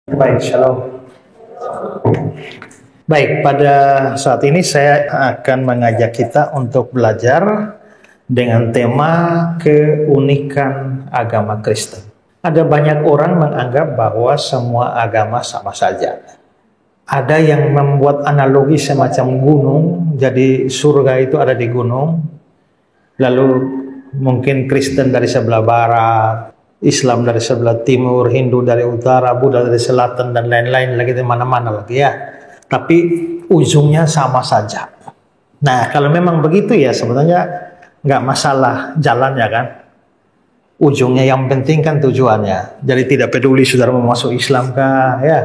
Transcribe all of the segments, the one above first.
Baik, shalom. Baik, pada saat ini saya akan mengajak kita untuk belajar dengan tema keunikan agama Kristen. Ada banyak orang menganggap bahwa semua agama sama saja. Ada yang membuat analogi semacam gunung, jadi surga itu ada di gunung, lalu mungkin Kristen dari sebelah barat, Islam dari sebelah timur, Hindu dari utara, Buddha dari selatan, dan lain-lain lagi di mana-mana lagi ya. Tapi ujungnya sama saja. Nah, kalau memang begitu ya sebenarnya nggak masalah jalannya kan. Ujungnya yang penting kan tujuannya. Jadi tidak peduli saudara mau masuk Islam kah, ya,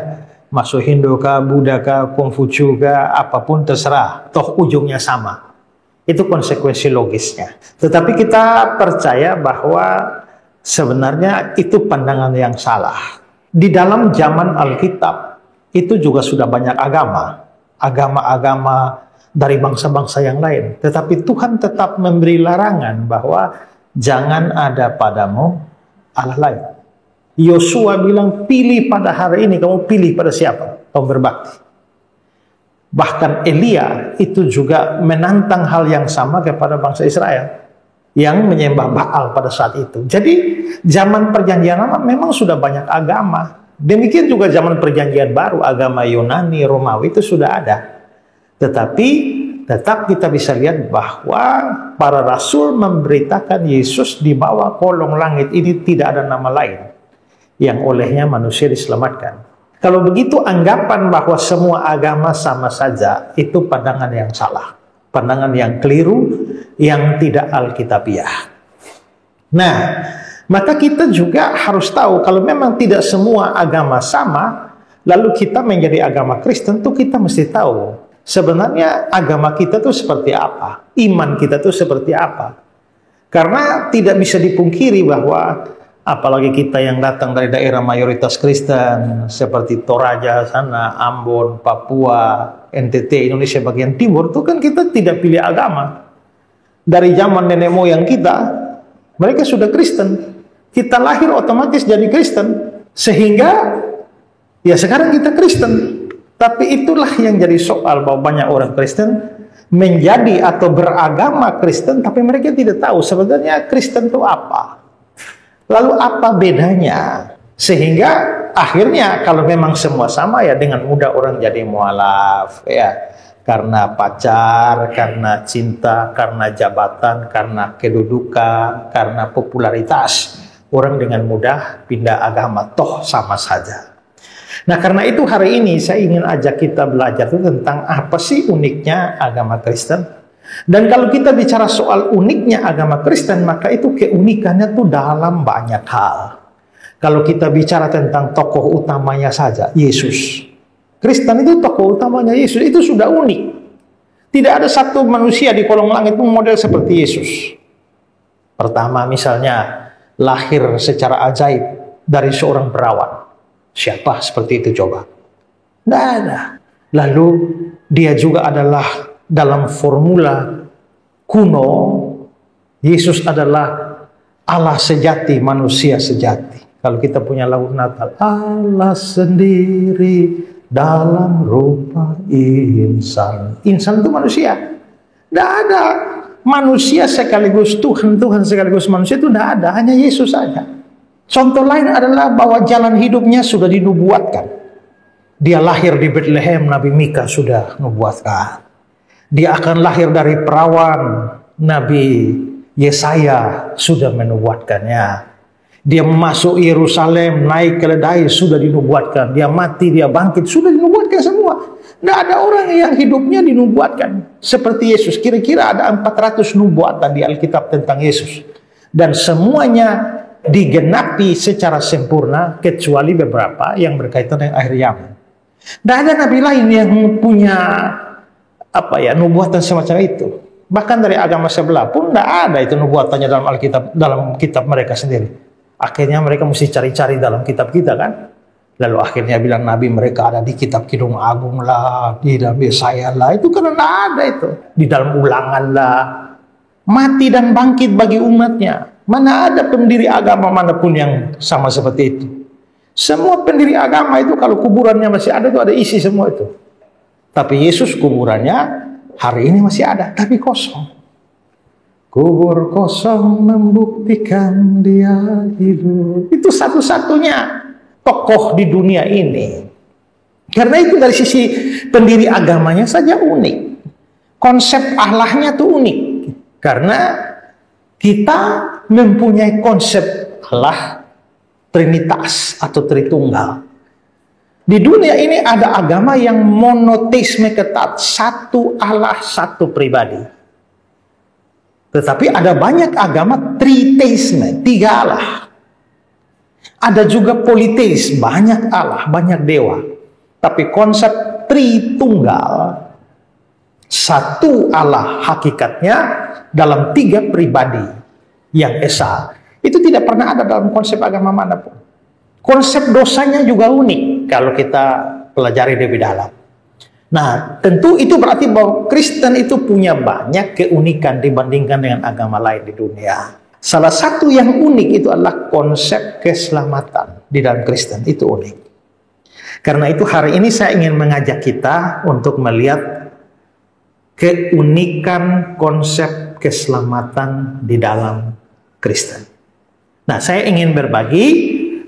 masuk Hindu kah, Buddha kah, Konghucu kah, apapun terserah. Toh ujungnya sama. Itu konsekuensi logisnya. Tetapi kita percaya bahwa sebenarnya itu pandangan yang salah. Di dalam zaman Alkitab itu juga sudah banyak agama-agama dari bangsa-bangsa yang lain. Tetapi Tuhan tetap memberi larangan bahwa jangan ada padamu Allah lain. Yosua bilang, pilih pada hari ini, kamu pilih pada siapa? Kamu berbakti. Bahkan Elia itu juga menantang hal yang sama kepada bangsa Israel yang menyembah Baal pada saat itu. Jadi zaman perjanjian lama memang sudah banyak agama. Demikian juga zaman perjanjian baru, agama Yunani, Romawi itu sudah ada. Tetapi tetap kita bisa lihat bahwa para rasul memberitakan Yesus di bawah kolong langit ini tidak ada nama lain yang olehnya manusia diselamatkan. Kalau begitu anggapan bahwa semua agama sama saja itu pandangan yang salah. Pandangan yang keliru, yang tidak alkitabiah. Nah, maka kita juga harus tahu kalau memang tidak semua agama sama, lalu kita menjadi agama Kristen tuh kita mesti tahu sebenarnya agama kita tuh seperti apa, iman kita tuh seperti apa. Karena tidak bisa dipungkiri bahwa apalagi kita yang datang dari daerah mayoritas Kristen seperti Toraja sana, Ambon, Papua, NTT, Indonesia bagian timur, itu kan kita tidak pilih agama. Dari zaman nenek moyang kita, mereka sudah Kristen. Kita lahir otomatis jadi Kristen. Sehingga, ya sekarang kita Kristen. Tapi itulah yang jadi soal bahwa banyak orang Kristen menjadi atau beragama Kristen, tapi mereka tidak tahu sebenarnya Kristen itu apa. Lalu apa bedanya? Sehingga akhirnya kalau memang semua sama ya dengan mudah orang jadi mualaf ya. Karena pacar, karena cinta, karena jabatan, karena kedudukan, karena popularitas. Orang dengan mudah pindah agama, toh sama saja. Nah karena itu hari ini saya ingin ajak kita belajar tentang apa sih uniknya agama Kristen. Dan kalau kita bicara soal uniknya agama Kristen, maka itu keunikannya tuh dalam banyak hal. Kalau kita bicara tentang tokoh utamanya saja, Yesus. Kristen itu tokoh utamanya Yesus, itu sudah unik. Tidak ada satu manusia di kolong langit pun model seperti Yesus. Pertama misalnya, lahir secara ajaib dari seorang perawan. Siapa seperti itu coba? Tidak ada. Lalu dia juga adalah dalam formula kuno, Yesus adalah Allah sejati, manusia sejati. Kalau kita punya lagu Natal, Allah sendiri dalam rupa insan. Insan itu manusia. Tidak ada manusia sekaligus Tuhan, Tuhan sekaligus manusia itu tidak ada. Hanya Yesus saja. Contoh lain adalah bahwa jalan hidupnya sudah dinubuatkan. Dia lahir di Bethlehem, Nabi Mika sudah nubuatkan. Dia akan lahir dari perawan, Nabi Yesaya sudah menubuatkannya. Dia masuk Yerusalem, naik keledai, sudah dinubuatkan. Dia mati, dia bangkit, sudah dinubuatkan semua. Tidak ada orang yang hidupnya dinubuatkan seperti Yesus. Kira-kira ada 400 nubuatan di Alkitab tentang Yesus. Dan semuanya digenapi secara sempurna, kecuali beberapa yang berkaitan dengan akhir zaman. Tidak ada nabi lain yang punya nubuatan semacam itu. Bahkan dari agama sebelah pun tidak ada itu nubuatannya dalam Alkitab, dalam kitab mereka sendiri. Akhirnya mereka mesti cari-cari dalam kitab kita kan. Lalu akhirnya bilang nabi mereka ada di kitab Kidung Agung lah, di dalam Yesaya lah. Itu karena tidak ada itu. Di dalam Ulangan lah. Mati dan bangkit bagi umatnya. Mana ada pendiri agama manapun yang sama seperti itu. Semua pendiri agama itu kalau kuburannya masih ada, itu ada isi semua itu. Tapi Yesus kuburannya hari ini masih ada, tapi kosong. Kubur kosong membuktikan dia hidup. Itu satu-satunya tokoh di dunia ini. Karena itu dari sisi pendiri agamanya saja unik. Konsep Allahnya tuh unik. Karena kita mempunyai konsep Allah Trinitas atau Tritunggal. Di dunia ini ada agama yang monoteisme ketat, satu Allah, satu pribadi. Tetapi ada banyak agama triteisme, tiga Allah. Ada juga politeis, banyak Allah, banyak dewa. Tapi konsep Tritunggal, satu Allah hakikatnya dalam tiga pribadi yang esa, itu tidak pernah ada dalam konsep agama manapun. Konsep dosanya juga unik kalau kita pelajari lebih dalam. Nah, tentu itu berarti bahwa Kristen itu punya banyak keunikan dibandingkan dengan agama lain di dunia. Salah satu yang unik itu adalah konsep keselamatan di dalam Kristen, itu unik. Karena itu hari ini saya ingin mengajak kita untuk melihat keunikan konsep keselamatan di dalam Kristen. Nah, saya ingin berbagi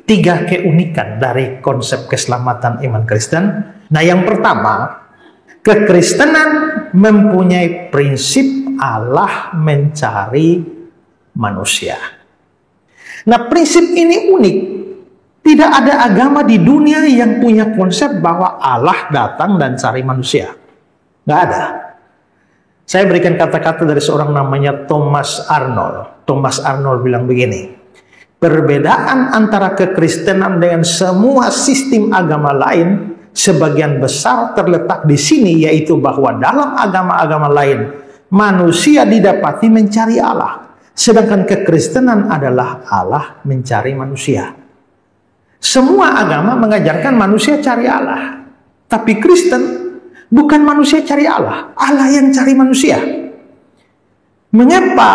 3 keunikan dari konsep keselamatan iman Kristen. Nah, yang pertama, kekristenan mempunyai prinsip Allah mencari manusia. Nah, prinsip ini unik. Tidak ada agama di dunia yang punya konsep bahwa Allah datang dan cari manusia. Nggak ada. Saya berikan kata-kata dari seorang namanya Thomas Arnold. Thomas Arnold bilang begini, perbedaan antara kekristenan dengan semua sistem agama lain sebagian besar terletak di sini, yaitu bahwa dalam agama-agama lain manusia didapati mencari Allah, sedangkan kekristenan adalah Allah mencari manusia. Semua agama mengajarkan manusia cari Allah, tapi Kristen bukan manusia cari Allah, Allah yang cari manusia. Mengapa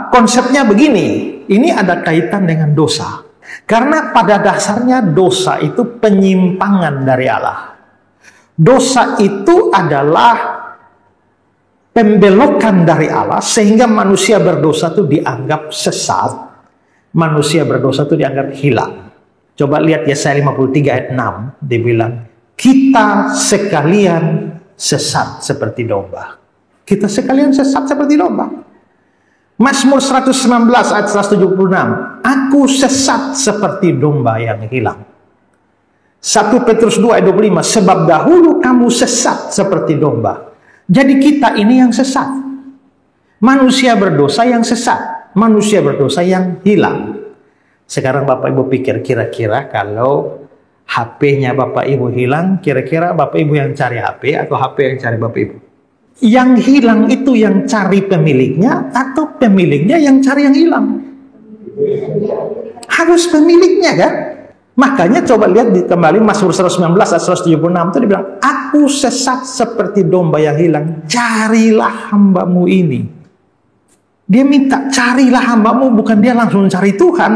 konsepnya begini? Ini ada kaitan dengan dosa. Karena pada dasarnya dosa itu penyimpangan dari Allah. Dosa itu adalah pembelokan dari Allah sehingga manusia berdosa itu dianggap sesat. Manusia berdosa itu dianggap hilang. Coba lihat Yesaya 53 ayat 6, dibilang kita sekalian sesat seperti domba. Kita sekalian sesat seperti domba. Mazmur 119 ayat 176, aku sesat seperti domba yang hilang. 1 Petrus 2 ayat 25, sebab dahulu kamu sesat seperti domba. Jadi kita ini yang sesat. Manusia berdosa yang sesat, manusia berdosa yang hilang. Sekarang Bapak Ibu pikir, kira-kira kalau HP-nya Bapak Ibu hilang, kira-kira Bapak Ibu yang cari HP atau HP yang cari Bapak Ibu? Yang hilang itu yang cari pemiliknya atau pemiliknya yang cari yang hilang? Harus pemiliknya kan? Makanya coba lihat kembali Mazmur 119 ayat 176 itu dibilang, aku sesat seperti domba yang hilang, carilah hambamu ini. Dia minta carilah hambamu, bukan dia langsung cari Tuhan.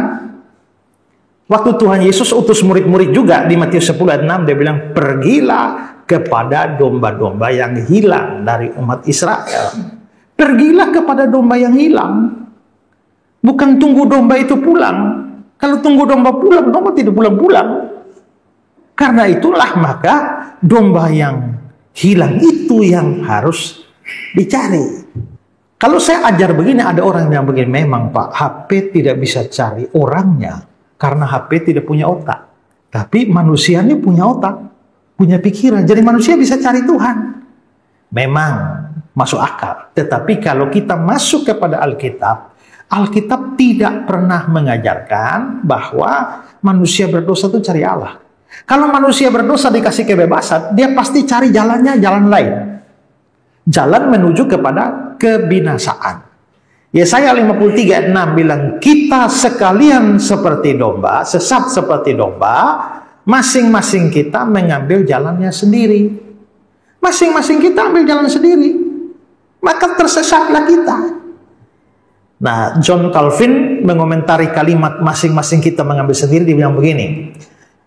Waktu Tuhan Yesus utus murid-murid juga di Matius 10 ayat 6, dia bilang, pergilah kepada domba-domba yang hilang dari umat Israel. Pergilah kepada domba yang hilang. Bukan tunggu domba itu pulang. Kalau tunggu domba pulang, domba tidak pulang-pulang. Karena itulah maka domba yang hilang itu yang harus dicari. Kalau saya ajar begini, ada orang yang begini, memang Pak, HP tidak bisa cari orangnya. Karena HP tidak punya otak. Tapi manusia ini punya otak, punya pikiran. Jadi manusia bisa cari Tuhan. Memang masuk akal. Tetapi kalau kita masuk kepada Alkitab, Alkitab tidak pernah mengajarkan bahwa manusia berdosa itu cari Allah. Kalau manusia berdosa dikasih kebebasan, dia pasti cari jalannya jalan lain. Jalan menuju kepada kebinasaan. Yesaya 53 ayat 6 bilang, kita sekalian seperti domba, sesat seperti domba, masing-masing kita mengambil jalannya sendiri. Masing-masing kita ambil jalan sendiri, maka tersesatlah kita. Nah, John Calvin mengomentari kalimat masing-masing kita mengambil sendiri, dia bilang begini,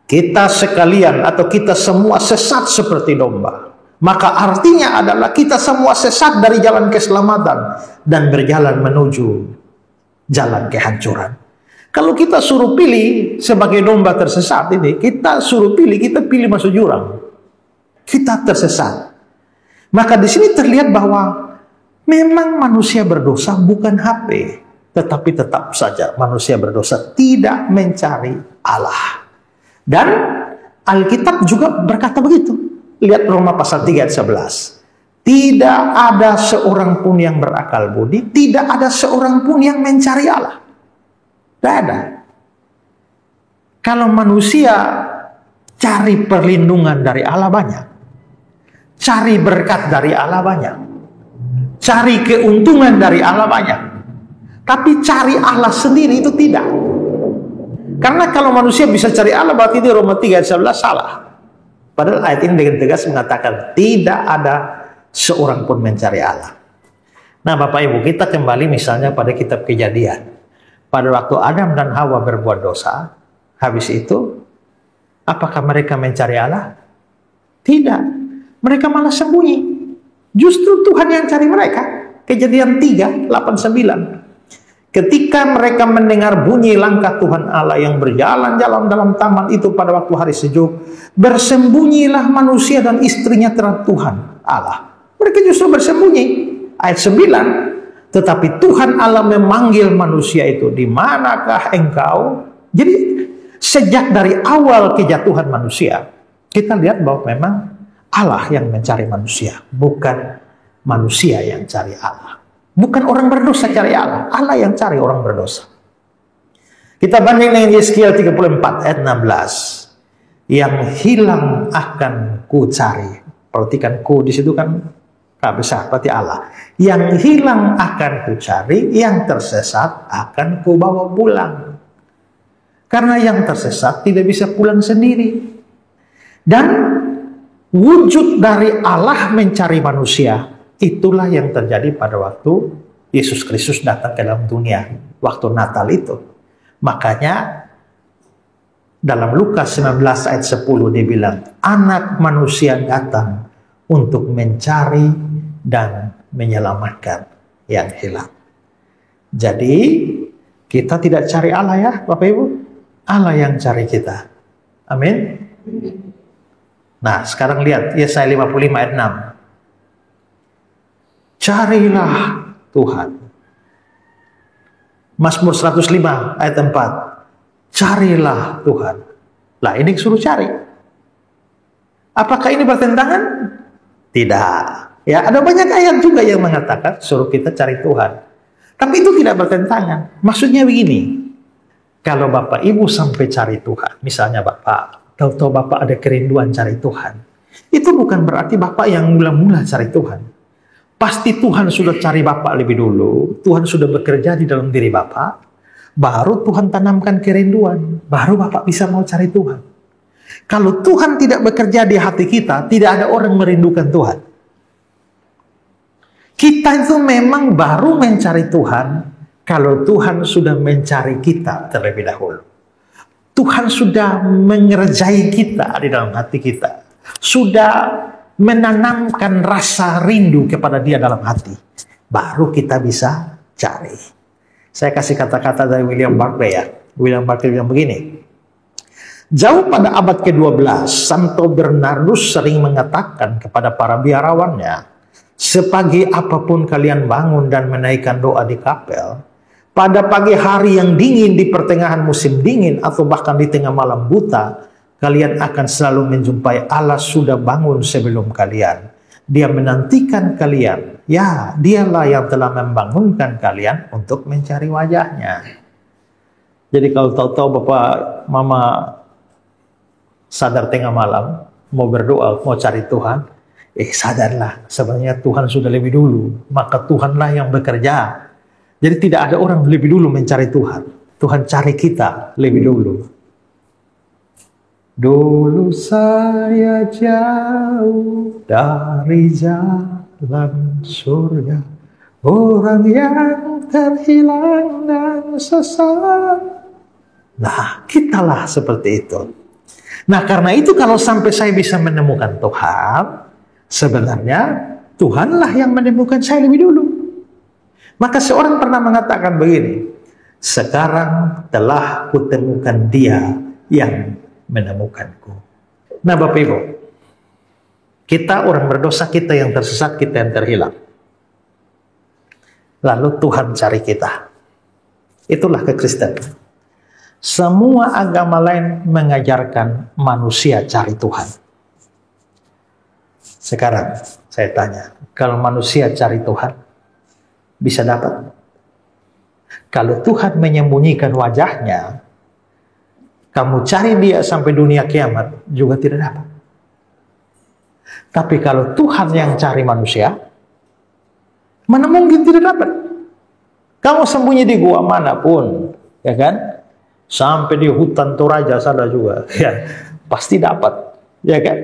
kita sekalian atau kita semua sesat seperti domba. Maka artinya adalah kita semua sesat dari jalan keselamatan dan berjalan menuju jalan kehancuran. Kalau kita suruh pilih sebagai domba tersesat ini, kita pilih masuk jurang. Kita tersesat. Maka di sini terlihat bahwa memang manusia berdosa bukan HP, tetapi tetap saja manusia berdosa tidak mencari Allah. Dan Alkitab juga berkata begitu. Lihat Roma pasal 3 ayat 11. Tidak ada seorang pun yang berakal budi, tidak ada seorang pun yang mencari Allah. Tidak ada. Kalau manusia cari perlindungan dari Allah banyak, cari berkat dari Allah banyak, cari keuntungan dari Allah banyak, tapi cari Allah sendiri itu tidak. Karena kalau manusia bisa cari Allah, berarti di Roma 3 ayat 11 salah. Padahal ayat ini dengan tegas mengatakan tidak ada seorang pun mencari Allah. Nah Bapak Ibu, kita kembali misalnya pada kitab Kejadian. Pada waktu Adam dan Hawa berbuat dosa, habis itu, apakah mereka mencari Allah? Tidak. Mereka malah sembunyi. Justru Tuhan yang cari mereka. Kejadian 3, 8, 9. Ketika mereka mendengar bunyi langkah Tuhan Allah yang berjalan-jalan dalam taman itu pada waktu hari sejuk, bersembunyilah manusia dan istrinya terhadap Tuhan Allah. Mereka justru bersembunyi. Ayat 9. Tetapi Tuhan Allah memanggil manusia itu, di manakah engkau? Jadi sejak dari awal kejatuhan manusia, kita lihat bahwa memang Allah yang mencari manusia, bukan manusia yang cari Allah. Bukan orang berdosa cari Allah, Allah yang cari orang berdosa. Kita banding dengan Yeskiel 34 ayat 16. Yang hilang akan ku cari. Perhatikan ku di situ kan besar, berarti Allah. Yang hilang akan ku cari, yang tersesat akan ku bawa pulang. Karena yang tersesat tidak bisa pulang sendiri. Dan wujud dari Allah mencari manusia, itulah yang terjadi pada waktu Yesus Kristus datang ke dalam dunia, waktu Natal itu. Makanya dalam Lukas 19 ayat 10 dia bilang, anak manusia datang untuk mencari dan menyelamatkan yang hilang. Jadi kita tidak cari Allah ya Bapak Ibu, Allah yang cari kita. Amin. Nah sekarang lihat Yesaya 55 ayat 6. Carilah Tuhan. Mazmur 105 ayat 4. Carilah Tuhan. Lah ini suruh cari. Apakah ini bertentangan? Tidak. Ya, ada banyak ayat juga yang mengatakan suruh kita cari Tuhan. Tapi itu tidak bertentangan. Maksudnya begini. Kalau Bapak Ibu sampai cari Tuhan, misalnya Bapak, tahu-tahu Bapak ada kerinduan cari Tuhan, itu bukan berarti Bapak yang mula-mula cari Tuhan. Pasti Tuhan sudah cari Bapak lebih dulu. Tuhan sudah bekerja di dalam diri Bapak. Baru Tuhan tanamkan kerinduan. Baru Bapak bisa mau cari Tuhan. Kalau Tuhan tidak bekerja di hati kita, tidak ada orang merindukan Tuhan. Kita itu memang baru mencari Tuhan kalau Tuhan sudah mencari kita terlebih dahulu. Tuhan sudah mengerjai kita di dalam hati kita. Sudah menanamkan rasa rindu kepada Dia dalam hati. Baru kita bisa cari. Saya kasih kata-kata dari William Barclay ya. William Barclay bilang begini. Jauh pada abad ke-12, Santo Bernardus sering mengatakan kepada para biarawannya, sepagi apapun kalian bangun dan menaikkan doa di kapel, pada pagi hari yang dingin di pertengahan musim dingin atau bahkan di tengah malam buta, kalian akan selalu menjumpai Allah sudah bangun sebelum kalian. Dia menantikan kalian. Ya, dialah yang telah membangunkan kalian untuk mencari wajahnya. Jadi kalau tahu-tahu Bapak, Mama sadar tengah malam, mau berdoa, mau cari Tuhan, sadarlah, sebenarnya Tuhan sudah lebih dulu. Maka Tuhanlah yang bekerja. Jadi tidak ada orang lebih dulu mencari Tuhan. Tuhan cari kita lebih dulu. Dulu saya jauh dari jalan surga, orang yang terhilang dan sesat. Nah, kitalah seperti itu. Nah, karena itu kalau sampai saya bisa menemukan Tuhan, sebenarnya Tuhanlah yang menemukan saya lebih dulu. Maka seorang pernah mengatakan begini, sekarang telah kutemukan Dia yang menemukanku. Nah, Bapak Ibu, kita orang berdosa, kita yang tersesat, kita yang terhilang. Lalu Tuhan cari kita. Itulah kekristenan. Semua agama lain mengajarkan manusia cari Tuhan. Sekarang saya tanya, kalau manusia cari Tuhan, bisa dapat? Kalau Tuhan menyembunyikan wajahnya, kamu cari Dia sampai dunia kiamat, juga tidak dapat. Tapi kalau Tuhan yang cari manusia, mana mungkin tidak dapat? Kamu sembunyi di gua manapun, ya kan? Sampai di hutan Toraja sana juga, ya pasti dapat, ya kan?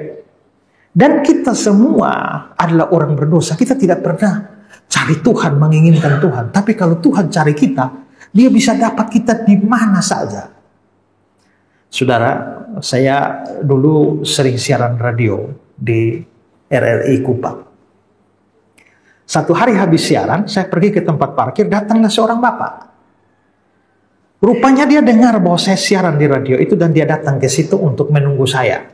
Dan kita semua adalah orang berdosa. Kita tidak pernah cari Tuhan, menginginkan Tuhan. Tapi kalau Tuhan cari kita, Dia bisa dapat kita di mana saja. Saudara, saya dulu sering siaran radio di RRI Kupang. Satu hari habis siaran, saya pergi ke tempat parkir, datanglah seorang bapak. Rupanya dia dengar bahwa saya siaran di radio itu dan dia datang ke situ untuk menunggu saya.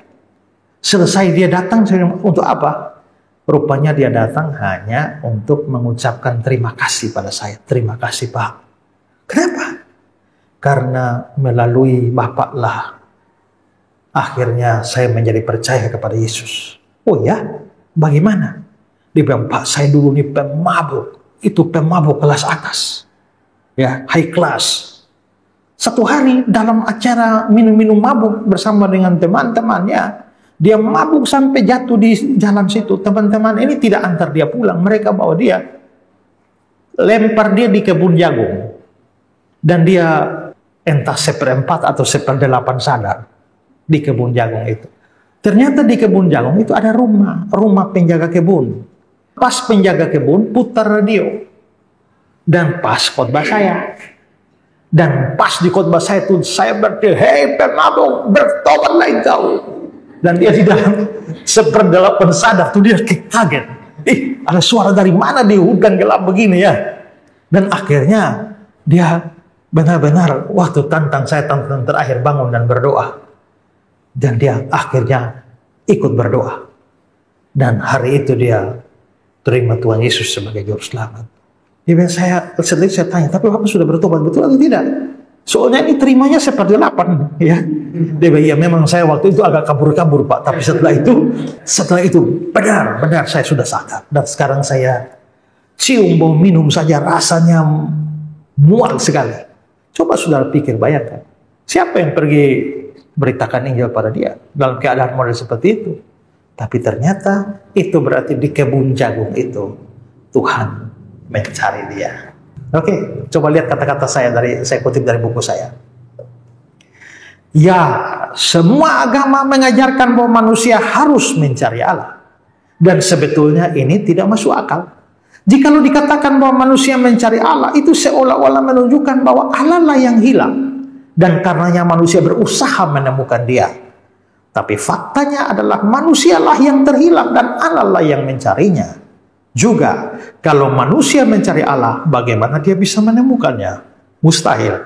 Selesai dia datang, untuk apa? Rupanya dia datang hanya untuk mengucapkan terima kasih pada saya. Terima kasih Pak. Kenapa? Karena melalui Bapaklah akhirnya saya menjadi percaya kepada Yesus. Oh ya? Bagaimana? Dia bilang, Pak, saya dulu ini pemabuk. Itu pemabuk kelas atas. Ya, high class. Satu hari dalam acara minum-minum mabuk bersama dengan teman-temannya, dia mabuk sampai jatuh di jalan situ. Teman-teman ini tidak antar dia pulang. Mereka bawa dia, lempar dia di kebun jagung. Dan dia entah seperempat atau seperdelapan sadar di kebun jagung itu. Ternyata di kebun jagung itu ada rumah penjaga kebun. Pas penjaga kebun putar radio. Dan pas khotbah saya. Dan pas di khotbah saya itu saya berteriak, hei pemabuk, bertobatlah engkau. Dan dia di dalam seperdelapan sadar tuh dia kaget. Ada suara dari mana di hutan gelap begini ya? Dan akhirnya dia benar-benar waktu tantang terakhir bangun dan berdoa. Dan dia akhirnya ikut berdoa. Dan hari itu dia terima Tuhan Yesus sebagai juru selamat. Dia bilang, saya tanya, tapi Bapak sudah bertobat betul atau tidak? Soalnya ini terimanya seperdelapan, ya. Dia bilang, ya memang saya waktu itu agak kabur-kabur Pak, tapi setelah itu benar saya sudah sadar. Dan sekarang saya cium bau minum saja rasanya mual sekali. Coba saudara pikir, bayangkan, siapa yang pergi beritakan Injil pada dia dalam keadaan model seperti itu? Tapi ternyata itu berarti di kebun jagung itu Tuhan mencari dia. Oke, coba lihat kata-kata saya kutip dari buku saya. Ya, semua agama mengajarkan bahwa manusia harus mencari Allah. Dan sebetulnya ini tidak masuk akal. Jikalau dikatakan bahwa manusia mencari Allah, itu seolah-olah menunjukkan bahwa Allah lah yang hilang. Dan karenanya manusia berusaha menemukan dia. Tapi faktanya adalah manusialah yang terhilang dan Allah lah yang mencarinya. Juga, kalau manusia mencari Allah, bagaimana dia bisa menemukannya? Mustahil.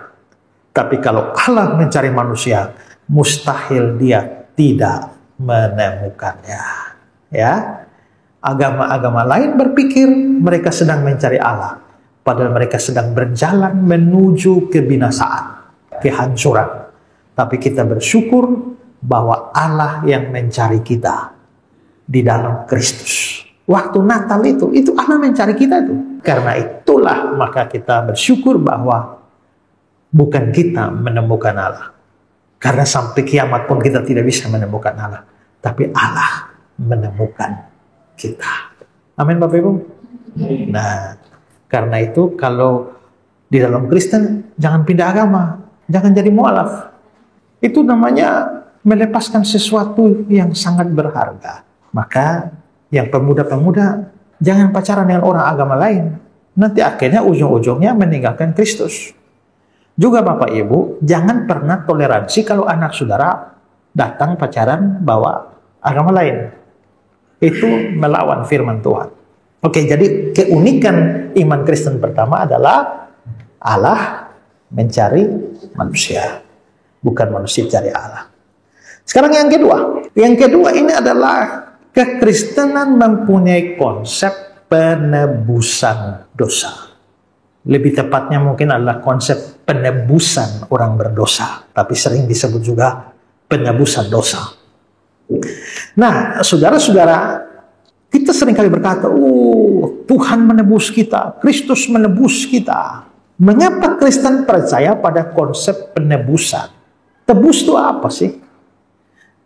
Tapi kalau Allah mencari manusia, mustahil dia tidak menemukannya. Ya, agama-agama lain berpikir mereka sedang mencari Allah, padahal mereka sedang berjalan menuju kebinasaan, kehancuran. Tapi kita bersyukur bahwa Allah yang mencari kita di dalam Kristus. Waktu Natal itu Allah mencari kita itu. Karena itulah maka kita bersyukur bahwa bukan kita menemukan Allah. Karena sampai kiamat pun kita tidak bisa menemukan Allah. Tapi Allah menemukan kita. Amin Bapak Ibu. Nah, karena itu kalau di dalam Kristen jangan pindah agama. Jangan jadi mualaf. Itu namanya melepaskan sesuatu yang sangat berharga. Maka yang pemuda-pemuda jangan pacaran dengan orang agama lain. Nanti akhirnya ujung-ujungnya meninggalkan Kristus. Juga Bapak Ibu, jangan pernah toleransi kalau anak saudara datang pacaran bawa agama lain. Itu melawan firman Tuhan. Oke, jadi keunikan iman Kristen pertama adalah Allah mencari manusia, bukan manusia cari Allah. Sekarang yang kedua. Yang kedua ini adalah kekristenan mempunyai konsep penebusan dosa. Lebih tepatnya mungkin adalah konsep penebusan orang berdosa, tapi sering disebut juga penebusan dosa. Nah, saudara-saudara, kita seringkali berkata, Tuhan menebus kita, Kristus menebus kita. Mengapa Kristen percaya pada konsep penebusan? Tebus itu apa sih?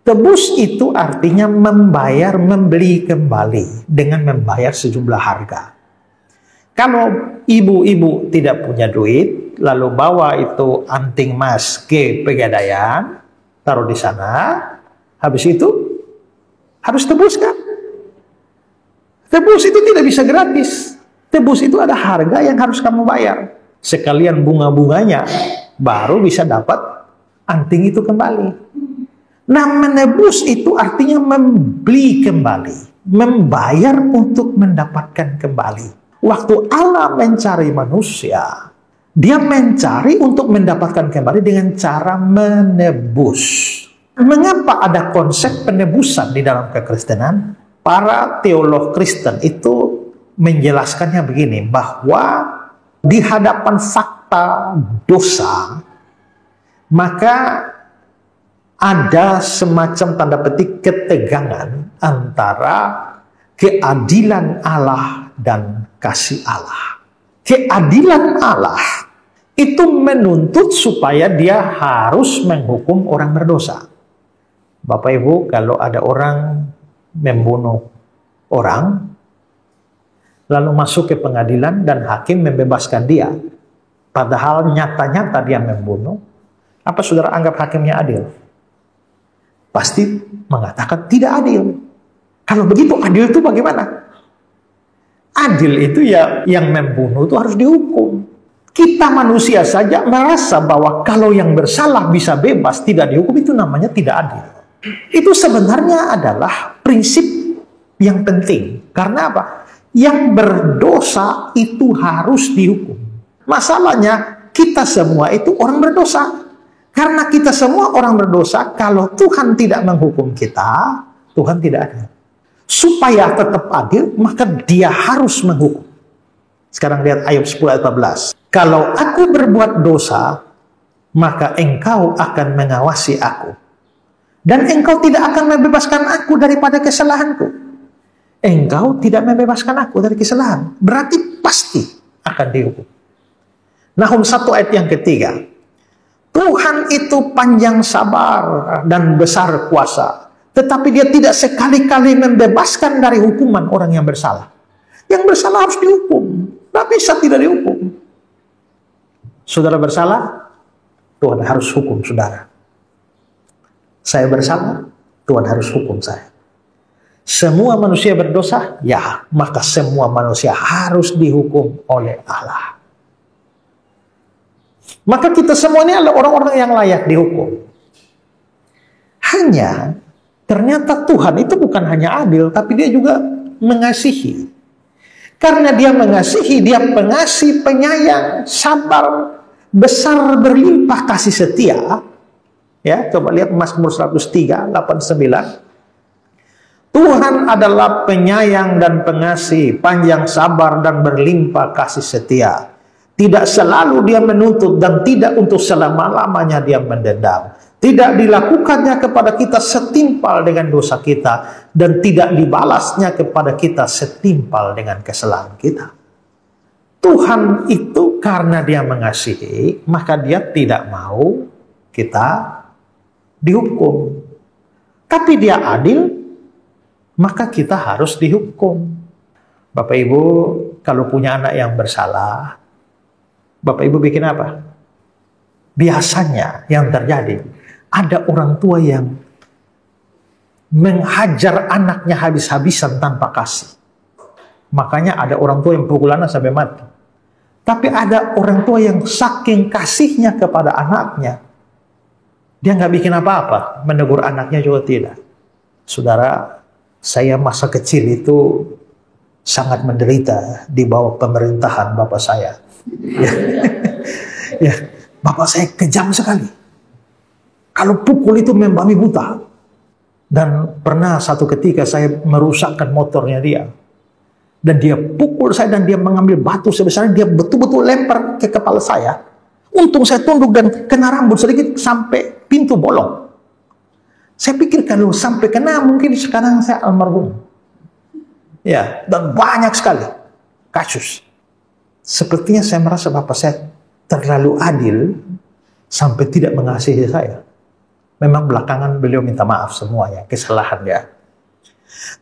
Tebus itu artinya membayar, membeli kembali dengan membayar sejumlah harga. Kalau ibu-ibu tidak punya duit, lalu bawa itu anting emas ke Pegadaian, taruh di sana, habis itu harus tebuskan. Tebus itu tidak bisa gratis. Tebus itu ada harga yang harus kamu bayar. Sekalian bunga-bunganya, baru bisa dapat anting itu kembali. Nah, menebus itu artinya membeli kembali, membayar untuk mendapatkan kembali. Waktu Allah mencari manusia, Dia mencari untuk mendapatkan kembali dengan cara menebus. Mengapa ada konsep penebusan di dalam kekristenan? Para teolog Kristen itu menjelaskannya begini, bahwa di hadapan fakta dosa, maka ada semacam tanda petik ketegangan antara keadilan Allah dan kasih Allah. Keadilan Allah itu menuntut supaya Dia harus menghukum orang berdosa. Bapak Ibu, kalau ada orang membunuh orang, lalu masuk ke pengadilan dan hakim membebaskan dia, padahal nyata-nyata dia membunuh, apa saudara anggap hakimnya adil? Pasti mengatakan tidak adil. Kalau begitu adil itu bagaimana? Adil itu ya yang membunuh itu harus dihukum. Kita manusia saja merasa bahwa kalau yang bersalah bisa bebas, tidak dihukum, itu namanya tidak adil. Itu sebenarnya adalah prinsip yang penting. Karena apa? Yang berdosa itu harus dihukum. Masalahnya kita semua itu orang berdosa. Karena kita semua orang berdosa, kalau Tuhan tidak menghukum kita, Tuhan tidak adil. Supaya tetap adil, maka Dia harus menghukum. Sekarang lihat ayat 10 ayat 14. Kalau aku berbuat dosa, maka engkau akan mengawasi aku. Dan engkau tidak akan membebaskan aku daripada kesalahanku. Engkau tidak membebaskan aku dari kesalahan. Berarti pasti akan dihukum. Nahum 1 ayat yang ketiga. Tuhan itu panjang sabar dan besar kuasa, tetapi Dia tidak sekali-kali membebaskan dari hukuman orang yang bersalah. Yang bersalah harus dihukum, tidak bisa tidak dihukum. Saudara bersalah, Tuhan harus hukum saudara. Saya bersalah, Tuhan harus hukum saya. Semua manusia berdosa, ya, maka semua manusia harus dihukum oleh Allah. Maka kita semua ini adalah orang-orang yang layak dihukum. Hanya, ternyata Tuhan itu bukan hanya adil, tapi Dia juga mengasihi. Karena Dia mengasihi, Dia pengasih, penyayang, sabar, besar, berlimpah kasih setia. Ya, coba lihat Mazmur 103, 8-9. Tuhan adalah penyayang dan pengasih, panjang sabar dan berlimpah kasih setia. Tidak selalu Dia menuntut dan tidak untuk selama-lamanya Dia mendendam. Tidak dilakukannya kepada kita setimpal dengan dosa kita, dan tidak dibalasnya kepada kita setimpal dengan kesalahan kita. Tuhan itu karena Dia mengasihi, maka Dia tidak mau kita dihukum. Tapi Dia adil, maka kita harus dihukum. Bapak Ibu, kalau punya anak yang bersalah, Bapak Ibu bikin apa? Biasanya yang terjadi, ada orang tua yang menghajar anaknya habis-habisan tanpa kasih. Makanya ada orang tua yang pukul anak sampai mati. Tapi ada orang tua yang saking kasihnya kepada anaknya, Dia nggak bikin apa-apa, menegur anaknya juga tidak. Saudara, saya masa kecil itu sangat menderita di bawah pemerintahan bapak saya. Ya, ya, bapak saya kejam sekali. Kalau pukul itu membabi buta. Dan pernah satu ketika saya merusakkan motornya dia. Dan dia pukul saya dan dia mengambil batu sebesar dia betul-betul lempar ke kepala saya. Untung saya tunduk dan kena rambut sedikit sampai pintu bolong. Saya pikir kalau sampai kena mungkin sekarang saya almarhum. Ya, dan banyak sekali kasus. Sepertinya saya merasa bapak saya terlalu adil sampai tidak mengasihi saya. Memang belakangan beliau minta maaf semuanya, kesalahan ya.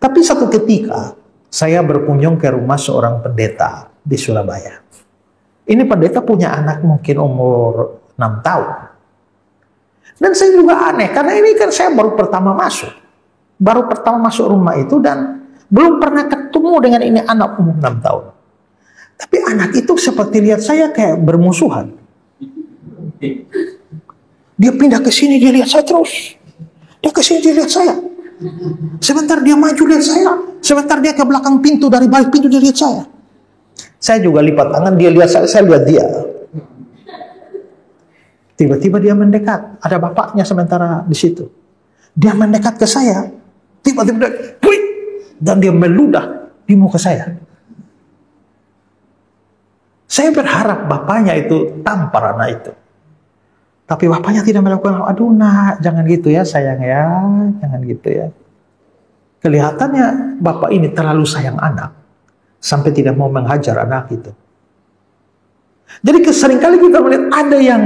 Tapi satu ketika saya berkunjung ke rumah seorang pendeta di Surabaya. Ini pendeta punya anak mungkin umur 6 tahun. Dan saya juga aneh, karena ini kan saya baru pertama masuk. Baru pertama masuk rumah itu dan belum pernah ketemu dengan ini anak umur 6 tahun. Tapi anak itu seperti lihat saya kayak bermusuhan. Dia pindah ke sini, dia lihat saya terus. Dia ke sini, dia lihat saya. Sebentar dia maju, lihat saya. Sebentar dia ke belakang pintu, dari balik pintu dia lihat saya. Saya juga lipat tangan, dia lihat saya lihat dia. Tiba-tiba dia mendekat. Ada bapaknya sementara di situ. Dia mendekat ke saya. Tiba-tiba dia, dan dia meludah di muka saya. Saya berharap bapaknya itu tampar anak itu. Tapi bapaknya tidak melakukan, aduh nak, jangan gitu ya sayang ya, jangan gitu ya. Kelihatannya bapak ini terlalu sayang anak, sampai tidak mau menghajar anak itu. Jadi seringkali kita melihat ada yang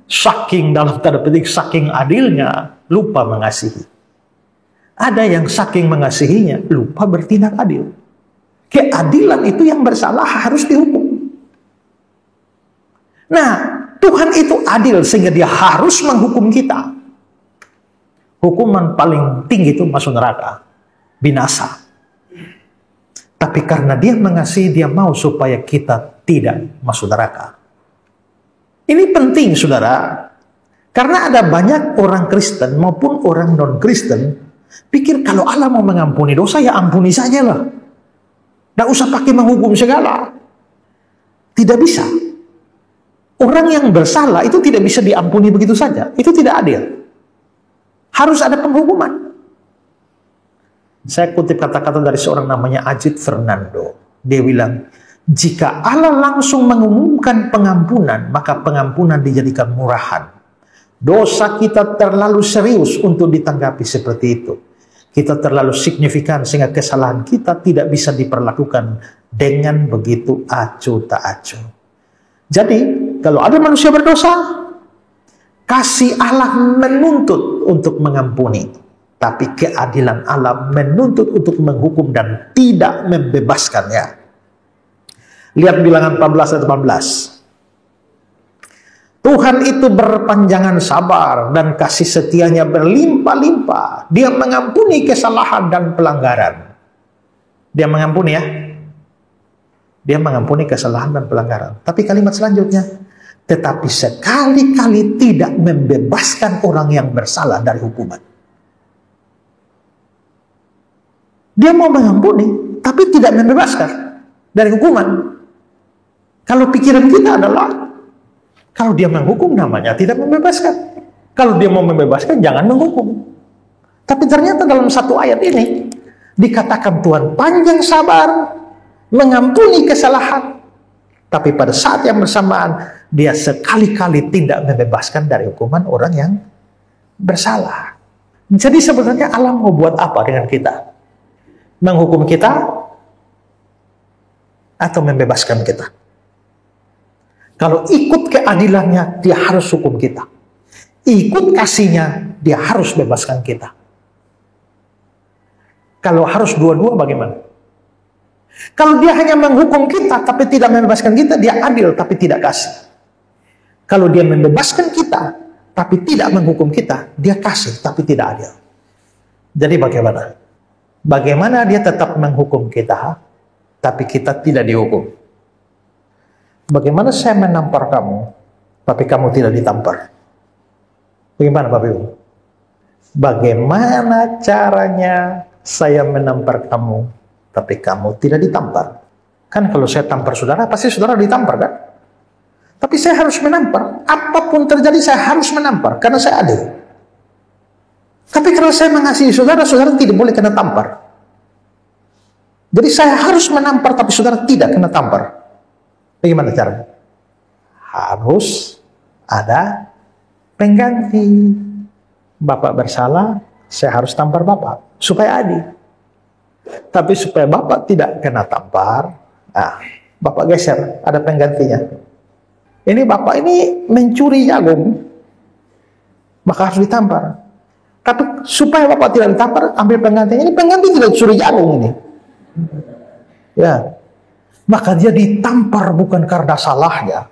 saking, dalam tanda petik, saking adilnya, lupa mengasihi. Ada yang saking mengasihinya, lupa bertindak adil. Keadilan itu yang bersalah harus dihukum. Nah, Tuhan itu adil sehingga dia harus menghukum kita. Hukuman paling tinggi itu masuk neraka, binasa. Tapi karena dia mengasihi, dia mau supaya kita tidak masuk neraka. Ini penting saudara, karena ada banyak orang Kristen maupun orang non-Kristen pikir kalau Allah mau mengampuni dosa ya ampuni saja lah. Tidak usah pakai menghukum segala. Tidak bisa. Orang yang bersalah itu tidak bisa diampuni begitu saja. Itu tidak adil. Harus ada penghukuman. Saya kutip kata-kata dari seorang namanya Ajit Fernando. Dia bilang, jika Allah langsung mengumumkan pengampunan, maka pengampunan dijadikan murahan. Dosa kita terlalu serius untuk ditanggapi seperti itu. Kita terlalu signifikan sehingga kesalahan kita tidak bisa diperlakukan dengan begitu acuh tak acuh. Jadi, kalau ada manusia berdosa, kasih Allah menuntut untuk mengampuni. Tapi keadilan Allah menuntut untuk menghukum dan tidak membebaskannya. Lihat bilangan 14 ayat 18. Tuhan itu berpanjangan sabar dan kasih setianya berlimpah-limpah. Dia mengampuni kesalahan dan pelanggaran. Dia mengampuni ya. Dia mengampuni kesalahan dan pelanggaran. Tapi kalimat selanjutnya, tetapi sekali-kali tidak membebaskan orang yang bersalah dari hukuman. Dia mau mengampuni, tapi tidak membebaskan dari hukuman. Kalau pikiran kita adalah, kalau dia menghukum namanya tidak membebaskan. Kalau dia mau membebaskan, jangan menghukum. Tapi ternyata dalam satu ayat ini, dikatakan Tuhan panjang sabar, mengampuni kesalahan. Tapi pada saat yang bersamaan, dia sekali-kali tidak membebaskan dari hukuman orang yang bersalah. Jadi sebenarnya Allah mau buat apa dengan kita? Menghukum kita atau membebaskan kita? Kalau ikut keadilannya, dia harus hukum kita. Ikut kasihnya, dia harus bebaskan kita. Kalau harus dua-dua bagaimana? Kalau dia hanya menghukum kita tapi tidak membebaskan kita, dia adil tapi tidak kasih. Kalau dia membebaskan kita tapi tidak menghukum kita, dia kasih tapi tidak adil. Jadi bagaimana? Bagaimana dia tetap menghukum kita tapi kita tidak dihukum? Bagaimana saya menampar kamu tapi kamu tidak ditampar? Bagaimana Bapak Ibu? Bagaimana caranya saya menampar kamu, tapi kamu tidak ditampar? Kan kalau saya tampar saudara, pasti saudara ditampar kan? Tapi saya harus menampar. Apapun terjadi saya harus menampar, karena saya adil. Tapi kalau saya mengasihi saudara, saudara tidak boleh kena tampar. Jadi saya harus menampar, tapi saudara tidak kena tampar. Bagaimana caranya? Harus ada pengganti. Bapak bersalah, saya harus tampar Bapak supaya adil. Tapi supaya Bapak tidak kena tampar, nah, Bapak geser, ada penggantinya. Ini Bapak ini mencuri jagung, maka harus ditampar. Tapi supaya Bapak tidak ditampar, ambil penggantinya. Ini pengganti tidak curi jagung ini. Ya, maka dia ditampar bukan karena salahnya.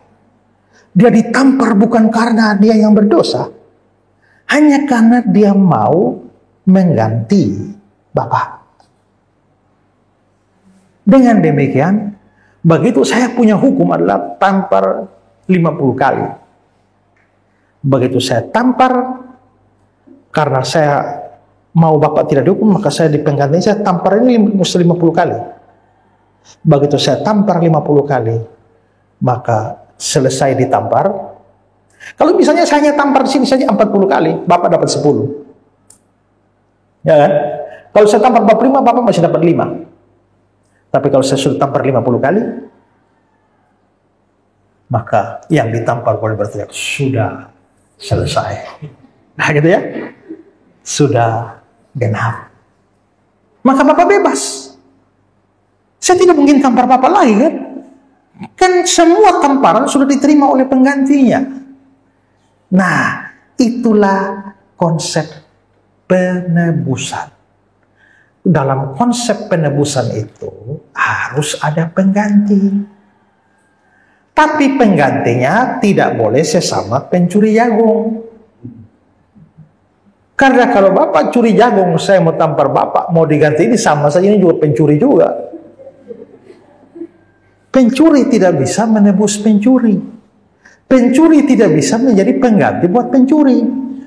Dia ditampar bukan karena dia yang berdosa. Hanya karena dia mau mengganti Bapak. Dengan demikian, begitu saya punya hukum adalah tampar 50 kali. Begitu saya tampar, karena saya mau Bapak tidak dihukum, maka saya dipengganti, saya tampar ini 50 kali. Begitu saya tampar 50 kali, maka selesai ditampar. Kalau misalnya saya hanya tampar di sini saja 40 kali, Bapak dapat 10. Ya kan? Kalau saya tampar 45, Bapak masih dapat 5. Tapi kalau saya sudah tampar 50 kali, maka yang ditampar boleh berteriak, sudah selesai. Nah gitu ya. Sudah genap. Maka Bapak bebas. Saya tidak mungkin tampar Bapak lagi kan? Kan semua tamparan sudah diterima oleh penggantinya. Nah, itulah konsep penebusan. Dalam konsep penebusan itu harus ada pengganti. Tapi penggantinya tidak boleh sesama pencuri jagung. Karena kalau Bapak curi jagung, saya mau tampar Bapak, mau diganti, ini sama saja, ini juga pencuri juga. Pencuri tidak bisa menebus pencuri. Pencuri tidak bisa menjadi pengganti buat pencuri.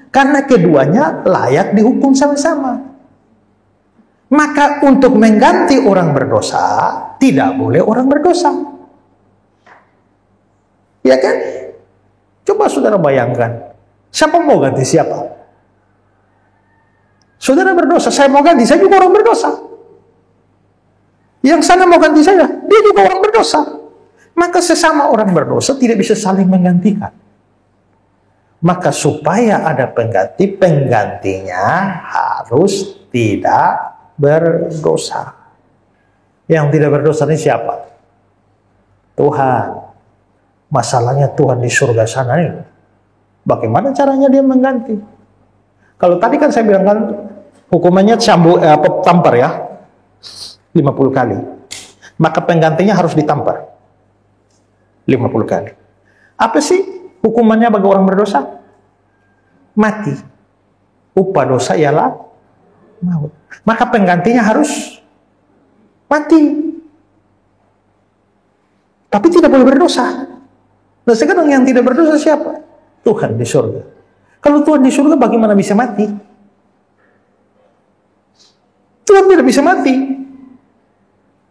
Karena keduanya layak dihukum sama-sama. Maka untuk mengganti orang berdosa, tidak boleh orang berdosa. Ya kan? Coba saudara bayangkan. Siapa mau ganti siapa? Saudara berdosa, saya mau ganti, saya juga orang berdosa. Yang sana mau ganti saya, dia juga orang berdosa. Maka sesama orang berdosa tidak bisa saling menggantikan. Maka supaya ada pengganti, penggantinya harus tidak berdosa. Yang tidak berdosa ini siapa? Tuhan. Masalahnya Tuhan di surga sana ini. Bagaimana caranya dia mengganti? Kalau tadi kan saya bilang kan hukumannya tampar ya. 50 kali. Maka penggantinya harus ditampar 50 kali. Apa sih hukumannya bagi orang berdosa? Mati. Upah dosa ialah maut. Maka penggantinya harus mati. Tapi tidak boleh berdosa. Nah sekarang yang tidak berdosa siapa? Tuhan di surga. Kalau Tuhan di surga bagaimana bisa mati? Tuhan tidak bisa mati.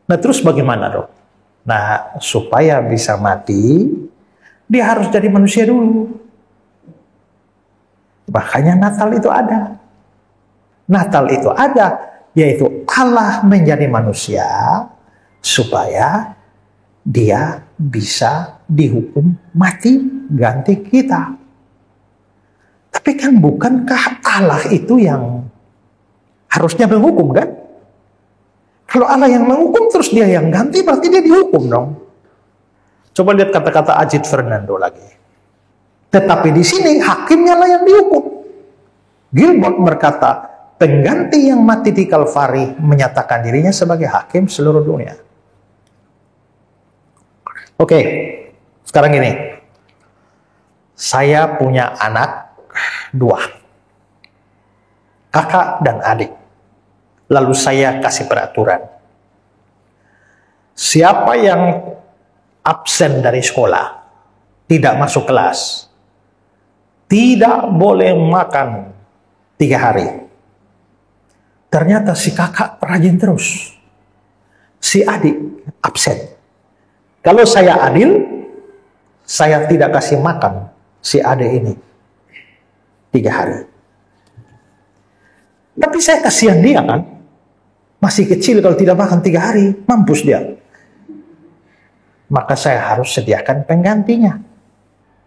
Nah terus bagaimana dong? Nah supaya bisa mati, dia harus jadi manusia dulu. Makanya Natal itu ada. Natal itu ada, yaitu Allah menjadi manusia supaya dia bisa dihukum mati ganti kita. Tapi kan bukankah Allah itu yang harusnya menghukum kan? Kalau Allah yang menghukum terus dia yang ganti, berarti dia dihukum dong. Coba lihat kata-kata Ajit Fernando lagi. Tetapi di sini hakimnya lah yang dihukum. Gilbert berkata, pengganti yang mati di Kalvari menyatakan dirinya sebagai hakim seluruh dunia. Oke, sekarang ini. Saya punya anak 2. Kakak dan adik. Lalu saya kasih peraturan. Siapa yang absen dari sekolah, tidak masuk kelas, tidak boleh makan 3 hari. Ternyata si kakak rajin terus. Si adik absen. Kalau saya adil, saya tidak kasih makan si adik ini 3 hari. Tapi saya kasihan dia kan. Masih kecil, kalau tidak makan 3 hari, mampus dia. Maka saya harus sediakan penggantinya.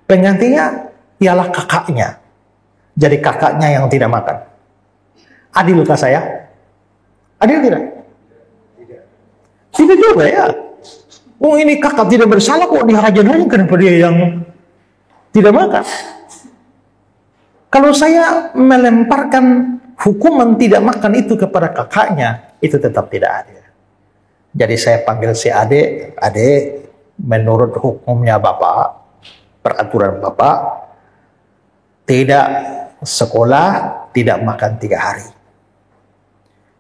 Penggantinya ialah kakaknya. Jadi kakaknya yang tidak makan. Adilkah saya? Adil tidak? Tidak juga ya. Oh, ini kakak tidak bersalah kok, dia rajin-rajin, kenapa dia yang tidak makan? Kalau saya melemparkan hukuman tidak makan itu kepada kakaknya, itu tetap tidak adil. Jadi saya panggil si adik, menurut hukumnya bapak, peraturan bapak, tidak sekolah, tidak makan 3 hari.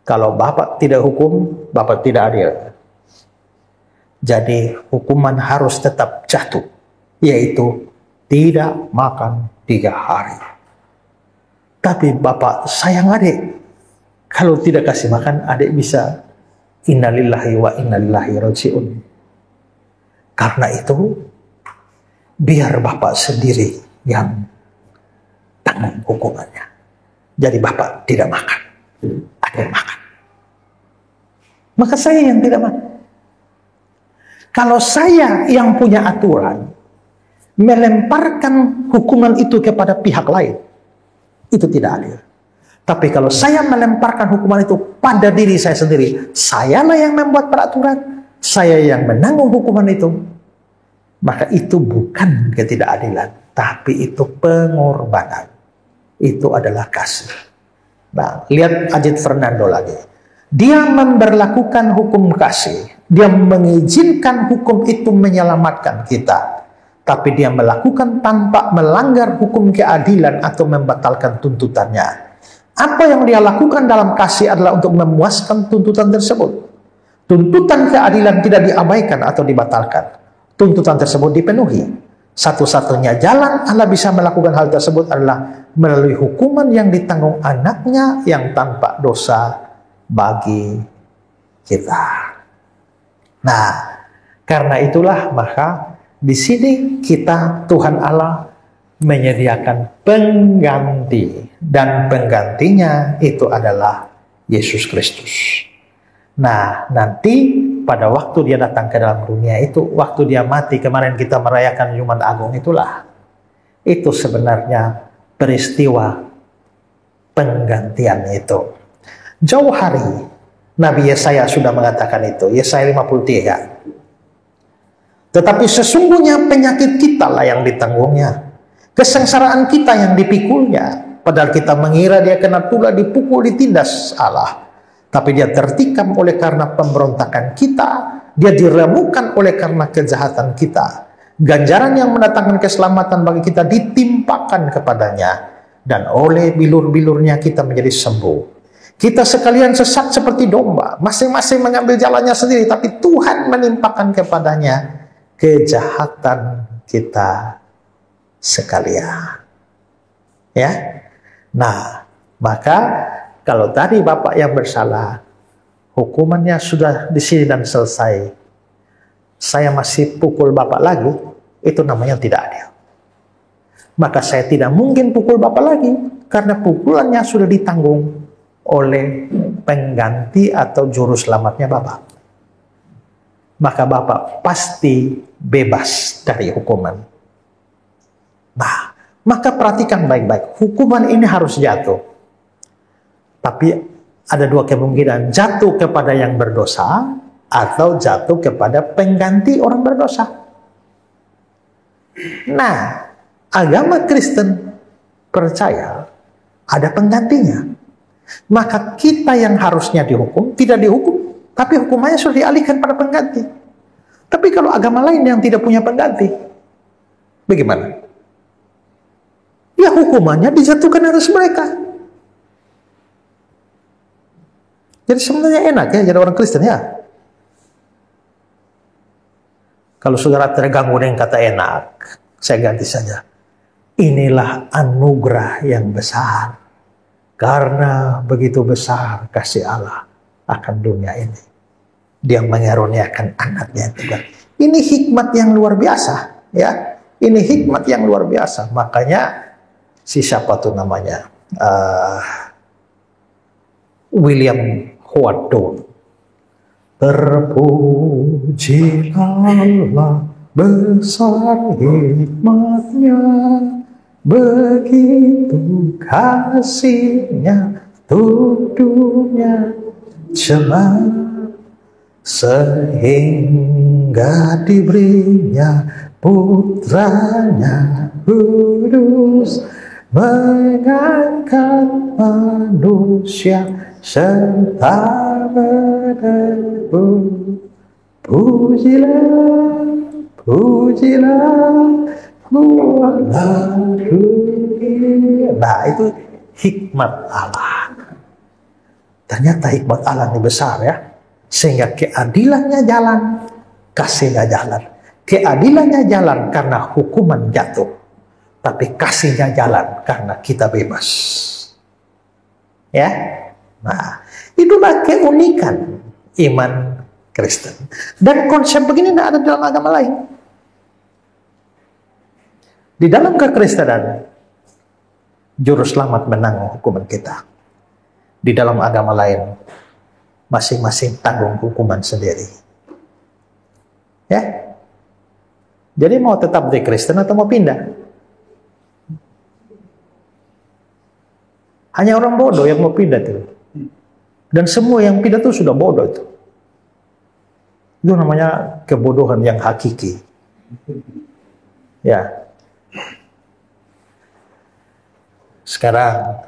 Kalau bapak tidak hukum, bapak tidak adil. Jadi hukuman harus tetap jatuh, yaitu tidak makan 3 hari. Tapi bapak sayang adik. Kalau tidak kasih makan, adik bisa innalillahi wa innalillahi raji'un. Karena itu, biar bapak sendiri yang tanggung hukumannya. Jadi bapak tidak makan, adik makan. Maka saya yang tidak makan. Kalau saya yang punya aturan, melemparkan hukuman itu kepada pihak lain, itu tidak adil. Tapi kalau saya melemparkan hukuman itu pada diri saya sendiri, sayalah yang membuat peraturan, saya yang menanggung hukuman itu, maka itu bukan ketidakadilan, tapi itu pengorbanan. Itu adalah kasih. Nah, lihat Ajit Fernando lagi. Dia memberlakukan hukum kasih. Dia mengizinkan hukum itu menyelamatkan kita. Tapi dia melakukan tanpa melanggar hukum keadilan atau membatalkan tuntutannya. Apa yang dia lakukan dalam kasih adalah untuk memuaskan tuntutan tersebut. Tuntutan keadilan tidak diabaikan atau dibatalkan. Tuntutan tersebut dipenuhi. Satu-satunya jalan Allah bisa melakukan hal tersebut adalah melalui hukuman yang ditanggung anaknya yang tanpa dosa bagi kita. Nah, karena itulah maka di sini kita, Tuhan Allah menyediakan pengganti, dan penggantinya itu adalah Yesus Kristus. Nah, nanti pada waktu dia datang ke dalam dunia itu, waktu dia mati, kemarin kita merayakan Jumat Agung itulah, itu sebenarnya peristiwa penggantian itu. Jauh hari Nabi Yesaya sudah mengatakan itu, Yesaya 53. Tetapi sesungguhnya penyakit kita lah yang ditanggungnya, kesengsaraan kita yang dipikulnya. Padahal kita mengira dia kena tulah, dipukul, ditindas Allah. Tapi dia tertikam oleh karena pemberontakan kita, dia diremukan oleh karena kejahatan kita. Ganjaran yang mendatangkan keselamatan bagi kita ditimpakan kepadanya, dan oleh bilur-bilurnya kita menjadi sembuh. Kita sekalian sesat seperti domba, masing-masing mengambil jalannya sendiri, tapi Tuhan menimpakan kepadanya kejahatan kita sekalian. Ya. Nah, maka kalau tadi bapak yang bersalah, hukumannya sudah di sini dan selesai, saya masih pukul bapak lagi, itu namanya tidak adil. Maka saya tidak mungkin pukul bapak lagi, karena pukulannya sudah ditanggung oleh pengganti atau juru selamatnya bapak. Maka bapak pasti bebas dari hukuman. Nah, maka perhatikan baik-baik, hukuman ini harus jatuh. Tapi ada 2 kemungkinan, jatuh kepada yang berdosa atau jatuh kepada pengganti orang berdosa. Nah, agama Kristen percaya ada penggantinya. Maka kita yang harusnya dihukum tidak dihukum, tapi hukumannya sudah dialihkan pada pengganti. Tapi kalau agama lain yang tidak punya pengganti, bagaimana? Ya hukumannya dijatuhkan atas mereka. Jadi sebenarnya enak ya jadi orang Kristen ya. Kalau saudara terganggu dengan kata enak, saya ganti saja. Inilah anugerah yang besar. Karena begitu besar kasih Allah akan dunia ini. Dia mengaruniakan anaknya yang tunggal. Ini hikmat yang luar biasa. Ya, ini hikmat yang luar biasa. Makanya si siapa tuh namanya? William Howard Dole. Terpujilah Allah, besar hikmatnya, begitu kasihnya untuk dunia cemar, sehingga diberinya putranya kudus, mengangkat manusia serta menebus. Pujilah, pujilah, buatlah dunia. Nah, itu hikmat Allah. Ternyata hikmat Allah ini besar ya. Sehingga keadilannya jalan, kasihnya jalan. Keadilannya jalan karena hukuman jatuh. Tapi kasihnya jalan karena kita bebas. Ya. Nah, itulah keunikan iman Kristen. Dan konsep begini tidak ada dalam agama lain. Di dalam kekristenan, juru selamat menanggung hukuman kita. Di dalam agama lain, masing-masing tanggung hukuman sendiri. Ya. Jadi mau tetap di Kristen atau mau pindah? Hanya orang bodoh yang mau pindah tuh. Dan semua yang pindah itu sudah bodoh itu. Itu namanya kebodohan yang hakiki. Ya. Sekarang,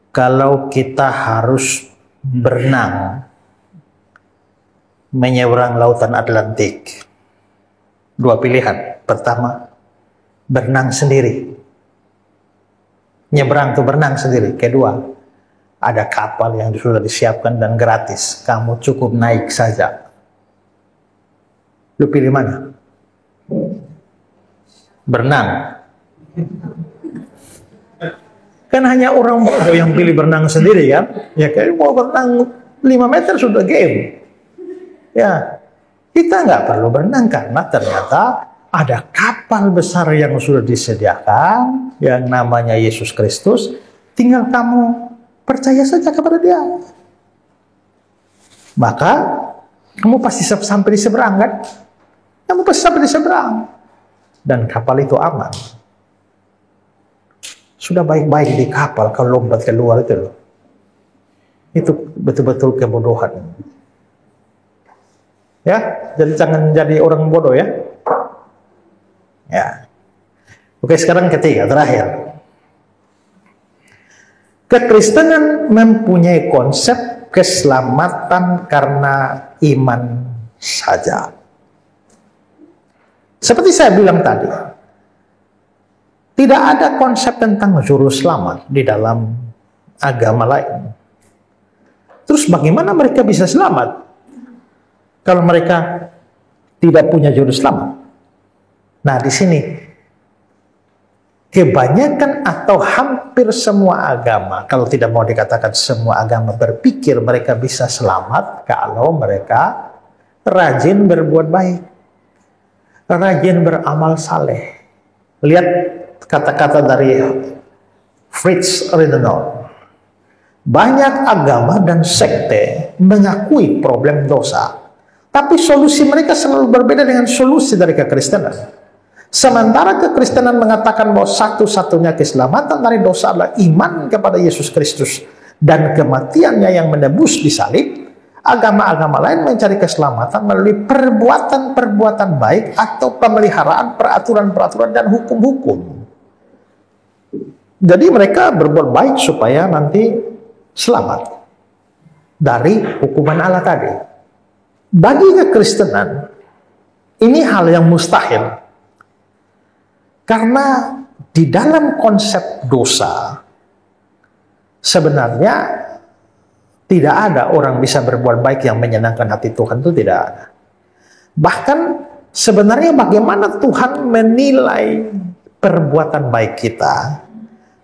kalau kita harus berenang menyeberang lautan Atlantik, dua pilihan. Pertama, berenang sendiri. Nyebrang tuh berenang sendiri. Kedua, ada kapal yang sudah disiapkan dan gratis. Kamu cukup naik saja. Lu pilih mana? Berenang. Kan hanya orang bodoh yang pilih berenang sendiri kan? Ya kayak mau berenang 5 meter sudah game. Ya, kita nggak perlu berenang karena ternyata ada kapal besar yang sudah disediakan, yang namanya Yesus Kristus. Tinggal kamu percaya saja kepada Dia. Maka kamu pasti sampai di seberang kan? Kamu pasti sampai di seberang. Dan kapal itu aman. Sudah baik-baik di kapal, kalau lompat keluar itu loh. Itu betul-betul kebodohan. Ya, jadi jangan jadi orang bodoh ya. Ya. Oke, sekarang ketiga, terakhir. Kekristenan mempunyai konsep keselamatan karena iman saja. Seperti saya bilang tadi, tidak ada konsep tentang juru selamat di dalam agama lain. Terus bagaimana mereka bisa selamat kalau mereka tidak punya juru selamat? Nah, di sini kebanyakan atau hampir semua agama, kalau tidak mau dikatakan semua agama, berpikir mereka bisa selamat kalau mereka rajin berbuat baik, rajin beramal saleh. Lihat kata-kata dari Fritz Ridenour. Banyak agama dan sekte mengakui problem dosa, tapi solusi mereka selalu berbeda dengan solusi dari kekristenan. Sementara kekristenan mengatakan bahwa satu-satunya keselamatan dari dosa adalah iman kepada Yesus Kristus dan kematiannya yang menebus di salib, agama-agama lain mencari keselamatan melalui perbuatan-perbuatan baik atau pemeliharaan peraturan-peraturan dan hukum-hukum. Jadi mereka berbuat baik supaya nanti selamat dari hukuman Allah tadi. Bagi kekristenan, ini hal yang mustahil. Karena di dalam konsep dosa, sebenarnya tidak ada orang bisa berbuat baik yang menyenangkan hati Tuhan, itu tidak ada. Bahkan Sebenarnya bagaimana Tuhan menilai perbuatan baik kita?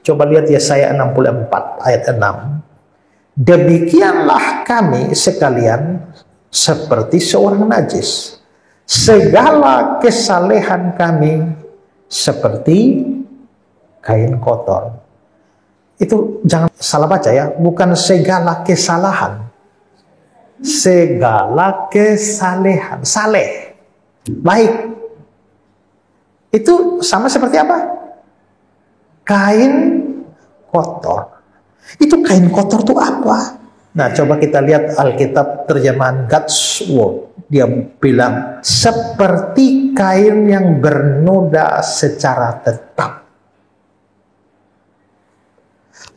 Coba lihat Yesaya 64 ayat 6. Demikianlah kami sekalian seperti seorang najis. Segala kesalehan kami seperti kain kotor. Itu jangan salah baca ya, bukan segala kesalahan. Segala kesalehan, saleh, baik. Itu sama seperti apa? Kain kotor. Itu kain kotor itu apa? Nah, coba kita lihat Alkitab terjemahan God's Word. Dia bilang, seperti kain yang bernoda secara tetap.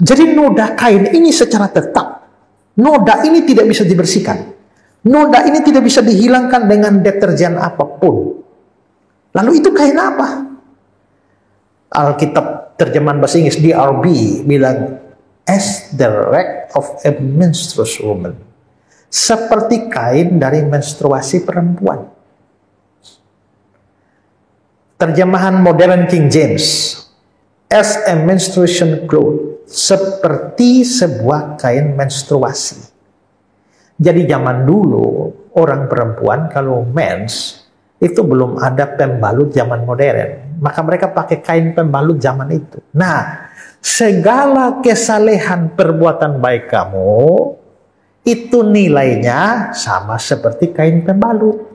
Jadi noda kain ini secara tetap. Noda ini tidak bisa dibersihkan. Noda ini tidak bisa dihilangkan dengan deterjen apapun. Lalu itu kain apa? Alkitab terjemahan bahasa Inggris DRB bilang, as the rag of a menstruous woman. Seperti kain dari menstruasi perempuan. Terjemahan modern King James, as a menstruation cloth. Seperti sebuah kain menstruasi. Jadi zaman dulu orang perempuan kalau mens itu belum ada pembalut zaman modern. Maka mereka pakai kain pembalut zaman itu. Nah, segala kesalehan perbuatan baik kamu itu nilainya sama seperti kain pembalut.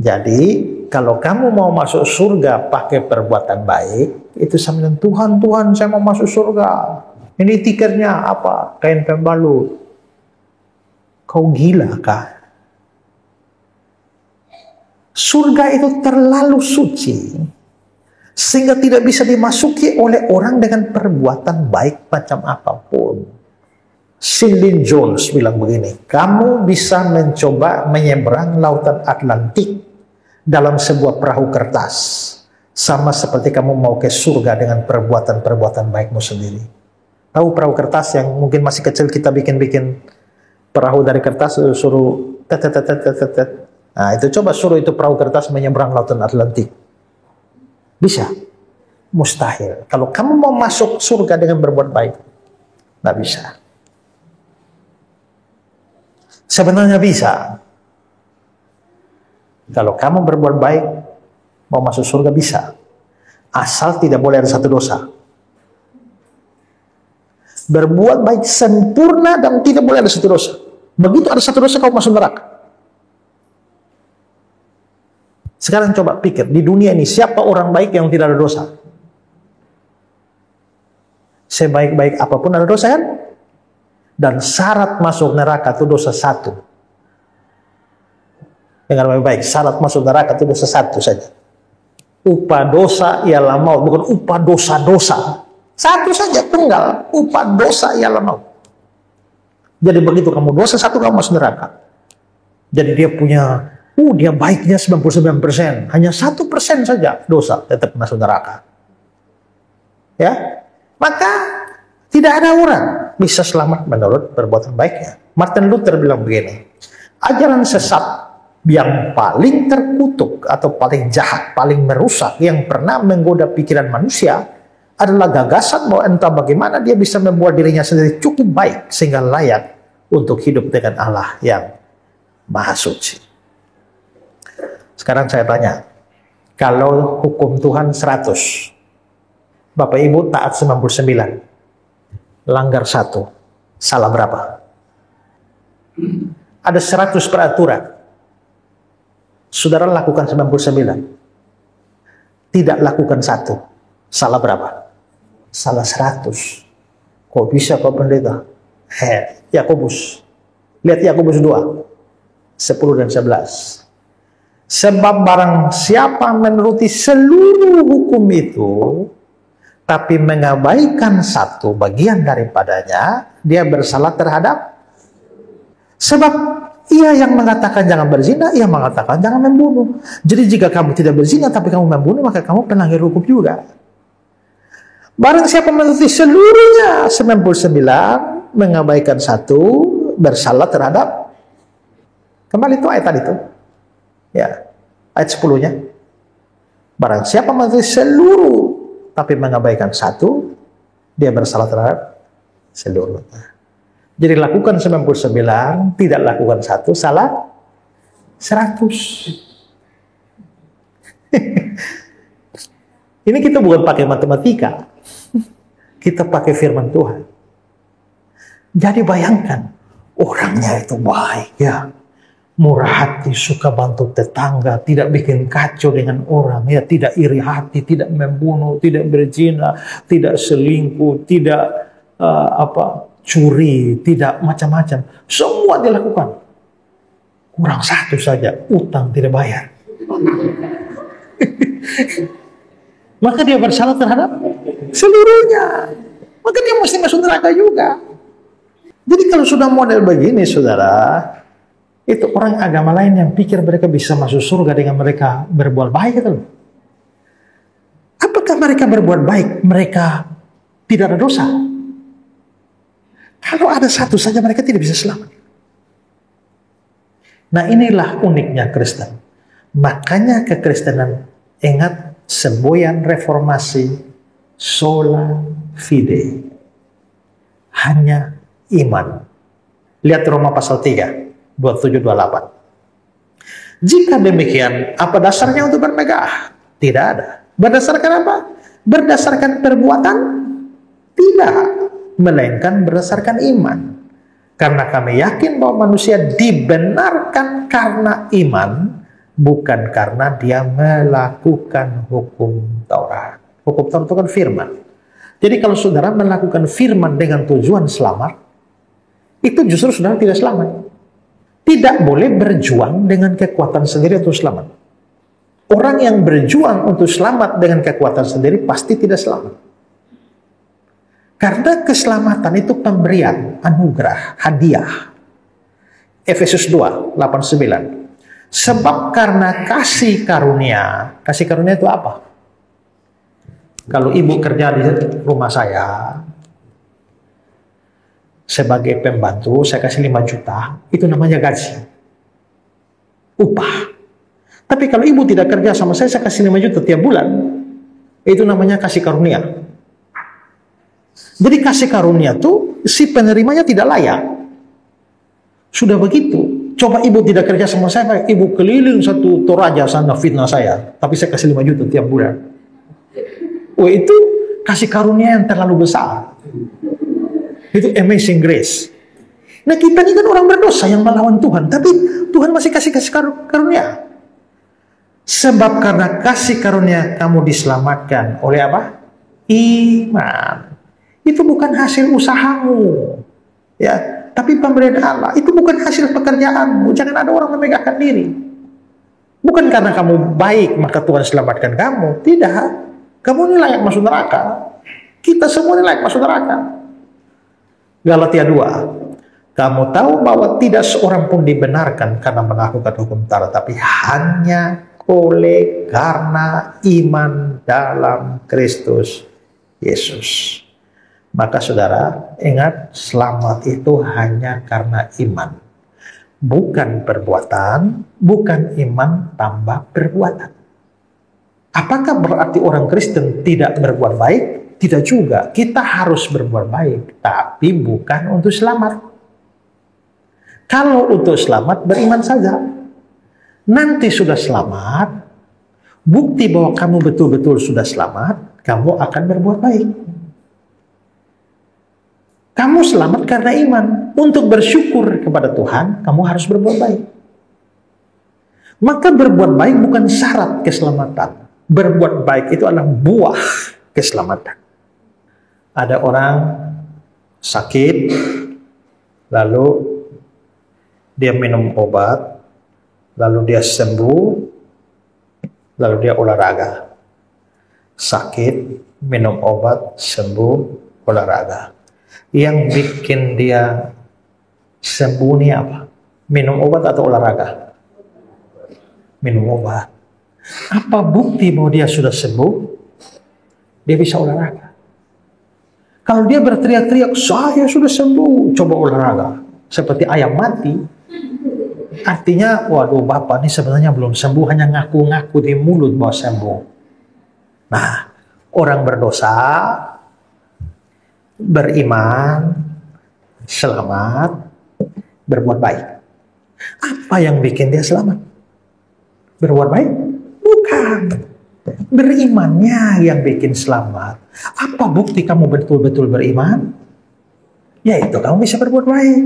Jadi kalau kamu mau masuk surga pakai perbuatan baik, itu sama dengan Tuhan, Tuhan saya mau masuk surga. Ini tiketnya apa? Kain pembalut. Kau gila kah? Surga itu terlalu suci sehingga tidak bisa dimasuki oleh orang dengan perbuatan baik macam apapun. Cindy Jones bilang begini, kamu bisa mencoba menyeberang lautan Atlantik dalam sebuah perahu kertas, sama seperti kamu mau ke surga dengan perbuatan-perbuatan baikmu sendiri. Tahu perahu kertas yang mungkin masih kecil kita bikin-bikin perahu dari kertas, suruh tet. Nah, itu coba suruh itu perahu kertas menyeberang lautan Atlantik. Bisa? Mustahil. Kalau kamu mau masuk surga dengan berbuat baik, nggak bisa. Sebenarnya bisa. Kalau kamu berbuat baik, mau masuk surga bisa. Asal tidak boleh ada satu dosa. Berbuat baik sempurna dan tidak boleh ada satu dosa. Begitu ada satu dosa, kamu masuk neraka. Sekarang coba pikir, di dunia ini siapa orang baik yang tidak ada dosa? Sebaik-baik apapun ada dosa kan? Dan syarat masuk neraka itu dosa satu. Dengar baik-baik, syarat masuk neraka itu dosa satu saja. Upah dosa ialah maut, bukan upah dosa-dosa. Satu saja, tunggal. Upah dosa ialah maut. Jadi begitu kamu dosa satu, kamu masuk neraka. Jadi dia punya, dia baiknya 99%. Hanya 1% saja dosa, tetap masuk neraka. Ya, maka tidak ada orang bisa selamat menurut perbuatan baiknya. Martin Luther bilang begini, ajaran sesat yang paling terkutuk atau paling jahat, paling merusak yang pernah menggoda pikiran manusia adalah gagasan bahwa entah bagaimana dia bisa membuat dirinya sendiri cukup baik sehingga layak untuk hidup dengan Allah yang Maha Suci. Sekarang saya tanya, kalau hukum Tuhan 100, Bapak Ibu taat 99, langgar 1, salah berapa? Ada 100 peraturan, saudara lakukan 99, tidak lakukan 1, salah berapa? Salah 100. Kok bisa Pak Pendeta? Yakobus, lihat Yakobus 2, 10 dan 11. Sebab barang siapa menuruti seluruh hukum itu, tapi mengabaikan satu bagian daripadanya, dia bersalah terhadap. Sebab ia yang mengatakan jangan berzina, ia mengatakan jangan membunuh. Jadi jika kamu tidak berzina tapi kamu membunuh, maka kamu pelanggar hukum juga. Barang siapa menuruti seluruhnya 99, mengabaikan satu, bersalah terhadap. Kembali itu ayat tadi itu. Ya. Ayat 10-nya. Barang siapa mematuhi seluruh tapi mengabaikan satu, dia bersalah terhadap seluruhnya. Jadi lakukan 99, tidak lakukan satu, salah 100. Ini kita bukan pakai matematika, kita pakai firman Tuhan. Jadi bayangkan, orangnya itu baik ya, murah hati, suka bantu tetangga, tidak bikin kacau dengan orang, ya, tidak iri hati, tidak membunuh, tidak berzina, tidak selingkuh, tidak curi, tidak macam-macam. Semua dilakukan. Kurang satu saja, utang tidak bayar. Maka dia bersalah terhadap seluruhnya. Maka dia mesti masuk neraka juga. Jadi kalau sudah model begini, saudara, itu orang agama lain yang pikir mereka bisa masuk surga dengan mereka berbuat baik itu. Apakah mereka berbuat baik, mereka tidak ada dosa? Kalau ada satu saja mereka tidak bisa selamat. Nah, inilah uniknya Kristen. Makanya kekristenan, ingat semboyan reformasi, sola fide. Hanya iman. Lihat Roma pasal 3, 27-28. Jika demikian, apa dasarnya untuk bermegah? Tidak ada. Berdasarkan apa? Berdasarkan perbuatan? Tidak. Melainkan berdasarkan iman. Karena kami yakin bahwa manusia dibenarkan karena iman, bukan karena dia melakukan hukum Taurat. Hukum Taurat itu kan firman. Jadi kalau saudara melakukan firman dengan tujuan selamat, itu justru saudara tidak selamat. Tidak boleh berjuang dengan kekuatan sendiri untuk selamat. Orang yang berjuang untuk selamat dengan kekuatan sendiri pasti tidak selamat. Karena keselamatan itu pemberian, anugerah, hadiah. Efesus 2, 8-9. Sebab karena kasih karunia itu apa? Kalau ibu kerja di rumah saya, sebagai pembantu, saya kasih 5 juta, itu namanya gaji. Upah. Tapi kalau ibu tidak kerja sama saya kasih 5 juta tiap bulan, itu namanya kasih karunia. Jadi kasih karunia itu si penerimanya tidak layak. Sudah begitu, coba ibu tidak kerja sama saya, ibu keliling satu Toraja sana fitnah saya, tapi saya kasih 5 juta tiap bulan. Oh, itu kasih karunia yang terlalu besar. Itu amazing grace. Nah, kita ini kan orang berdosa yang melawan Tuhan, tapi Tuhan masih kasih karunia. Sebab karena kasih karunia kamu diselamatkan oleh apa? Iman. Itu bukan hasil usahamu, ya, tapi pemberian Allah. Itu bukan hasil pekerjaanmu. Jangan ada orang memegahkan diri. Bukan karena kamu baik maka Tuhan selamatkan kamu. Tidak. Kamu ini layak masuk neraka. Kita semua ini layak masuk neraka. Galatia 2. Kamu tahu bahwa tidak seorang pun dibenarkan karena melakukan hukum Taurat, tapi hanya oleh karena iman dalam Kristus Yesus. Maka saudara, ingat, selamat itu hanya karena iman. Bukan perbuatan, bukan iman tambah perbuatan. Apakah berarti orang Kristen tidak berbuat baik? Tidak juga. Kita harus berbuat baik, tapi bukan untuk selamat. Kalau untuk selamat, beriman saja. Nanti sudah selamat, bukti bahwa kamu betul-betul sudah selamat, kamu akan berbuat baik. Kamu selamat karena iman. Untuk bersyukur kepada Tuhan, kamu harus berbuat baik. Maka berbuat baik bukan syarat keselamatan. Berbuat baik itu adalah buah keselamatan. Ada orang sakit, lalu dia minum obat, lalu dia sembuh, lalu dia olahraga. Sakit, minum obat, sembuh, olahraga. Yang bikin dia sembuh ini apa? Minum obat atau olahraga? Minum obat. Apa bukti bahwa dia sudah sembuh? Dia bisa olahraga. Kalau dia berteriak-teriak, saya sudah sembuh, coba olahraga. Seperti ayam mati. artinya, waduh Bapak ini sebenarnya belum sembuh, hanya ngaku-ngaku di mulut bahwa sembuh. Nah, orang berdosa, beriman, selamat, berbuat baik. Apa yang bikin dia selamat? Berbuat baik? Bukan. Berimannya yang bikin selamat. Apa bukti kamu betul-betul beriman? Yaitu kamu bisa berbuat baik.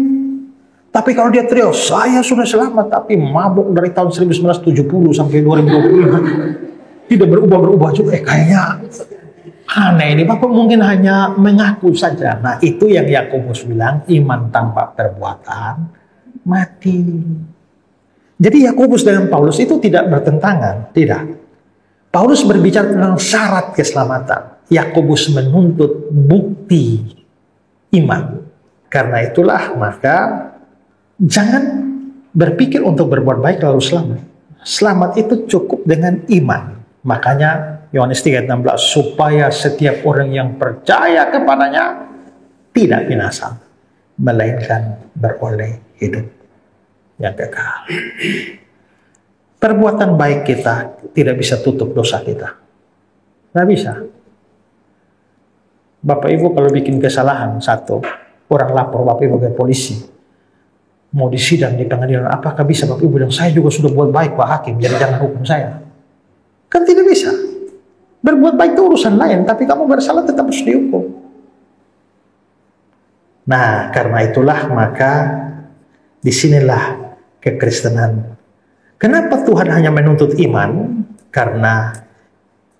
Tapi kalau dia teriak, saya sudah selamat, tapi mabuk dari tahun 1970 sampai 2025. Tidak berubah-berubah juga. Kayaknya aneh ini. Bapak mungkin hanya mengaku saja. Nah, itu yang Yakobus bilang, iman tanpa perbuatan mati. Jadi Yakobus dengan Paulus itu tidak bertentangan. Tidak. Paulus berbicara tentang syarat keselamatan. Yakobus menuntut bukti iman. Karena itulah maka jangan berpikir untuk berbuat baik lalu selamat. Selamat itu cukup dengan iman. Makanya Yohanes 3:16, supaya setiap orang yang percaya kepadanya tidak binasa, melainkan beroleh hidup yang kekal. Perbuatan baik kita tidak bisa tutup dosa kita. Nggak bisa. Bapak Ibu kalau bikin kesalahan satu, orang lapor Bapak Ibu ke polisi, mau disidang di pengadilan, apakah bisa Bapak Ibu bilang, saya juga sudah buat baik Pak Hakim, jadi jangan hukum saya? Kan tidak bisa. Berbuat baik itu urusan lain, tapi kamu bersalah tetap harus dihukum. Nah, karena itulah maka disinilah kekristenan. Kenapa Tuhan hanya menuntut iman? Karena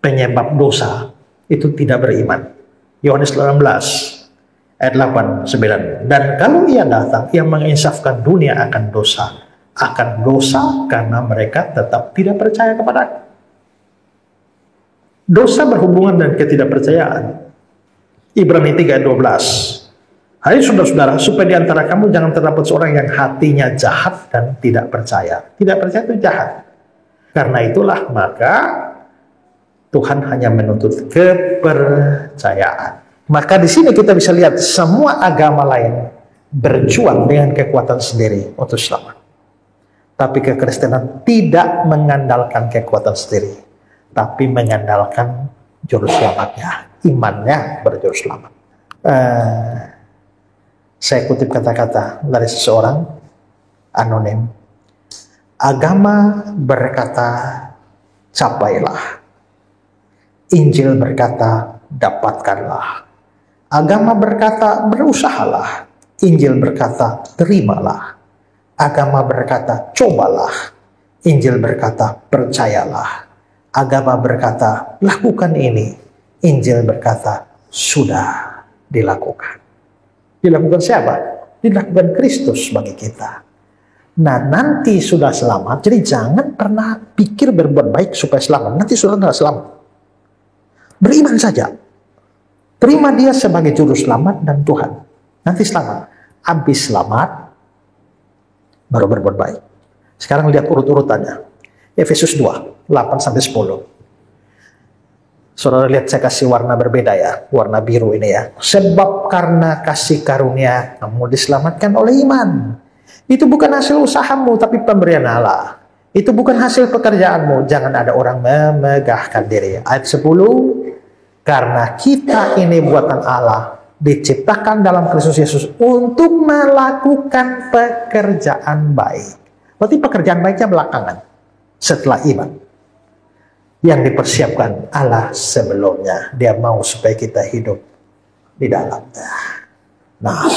penyebab dosa itu tidak beriman. Yohanes 18 ayat 8, 9. Dan kalau ia datang, ia menginsafkan dunia akan dosa. Akan dosa karena mereka tetap tidak percaya kepada Aku. Dosa berhubungan dengan ketidakpercayaan. Ibrani 3:12. Hai saudara-saudara, supaya di antara kamu jangan terdapat seorang yang hatinya jahat dan tidak percaya. Tidak percaya itu jahat. Karena itulah maka Tuhan hanya menuntut kepercayaan. Maka di sini kita bisa lihat semua agama lain berjuang dengan kekuatan sendiri untuk selamat. Tapi kekristenan tidak mengandalkan kekuatan sendiri, tapi mengandalkan juru selamatnya, imannya berjuru selamat. Saya kutip kata-kata dari seseorang anonim. Agama berkata capailah, Injil berkata dapatkanlah. Agama berkata berusahalah, Injil berkata terimalah. Agama berkata cobalah, Injil berkata percayalah. Agama berkata lakukan ini, Injil berkata sudah dilakukan. Dilakukan siapa? Dilakukan Kristus bagi kita. Nah, nanti sudah selamat, jadi jangan pernah pikir berbuat baik supaya selamat. Nanti sudah tidak selamat. Beriman saja. Terima dia sebagai juru selamat dan Tuhan. Nanti selamat. Habis selamat, baru berbuat baik. Sekarang lihat urut-urutannya. Efesus 2, 8-10. Saudara lihat saya kasih warna berbeda ya. Warna biru ini ya. Sebab karena kasih karunia kamu diselamatkan oleh iman. Itu bukan hasil usahamu, tapi pemberian Allah. Itu bukan hasil pekerjaanmu. Jangan ada orang memegahkan diri. Ayat 10. Karena kita ini buatan Allah, diciptakan dalam Kristus Yesus untuk melakukan pekerjaan baik. Berarti pekerjaan baiknya belakangan, setelah iman. Yang dipersiapkan Allah sebelumnya. Dia mau supaya kita hidup di dalamnya. Nah,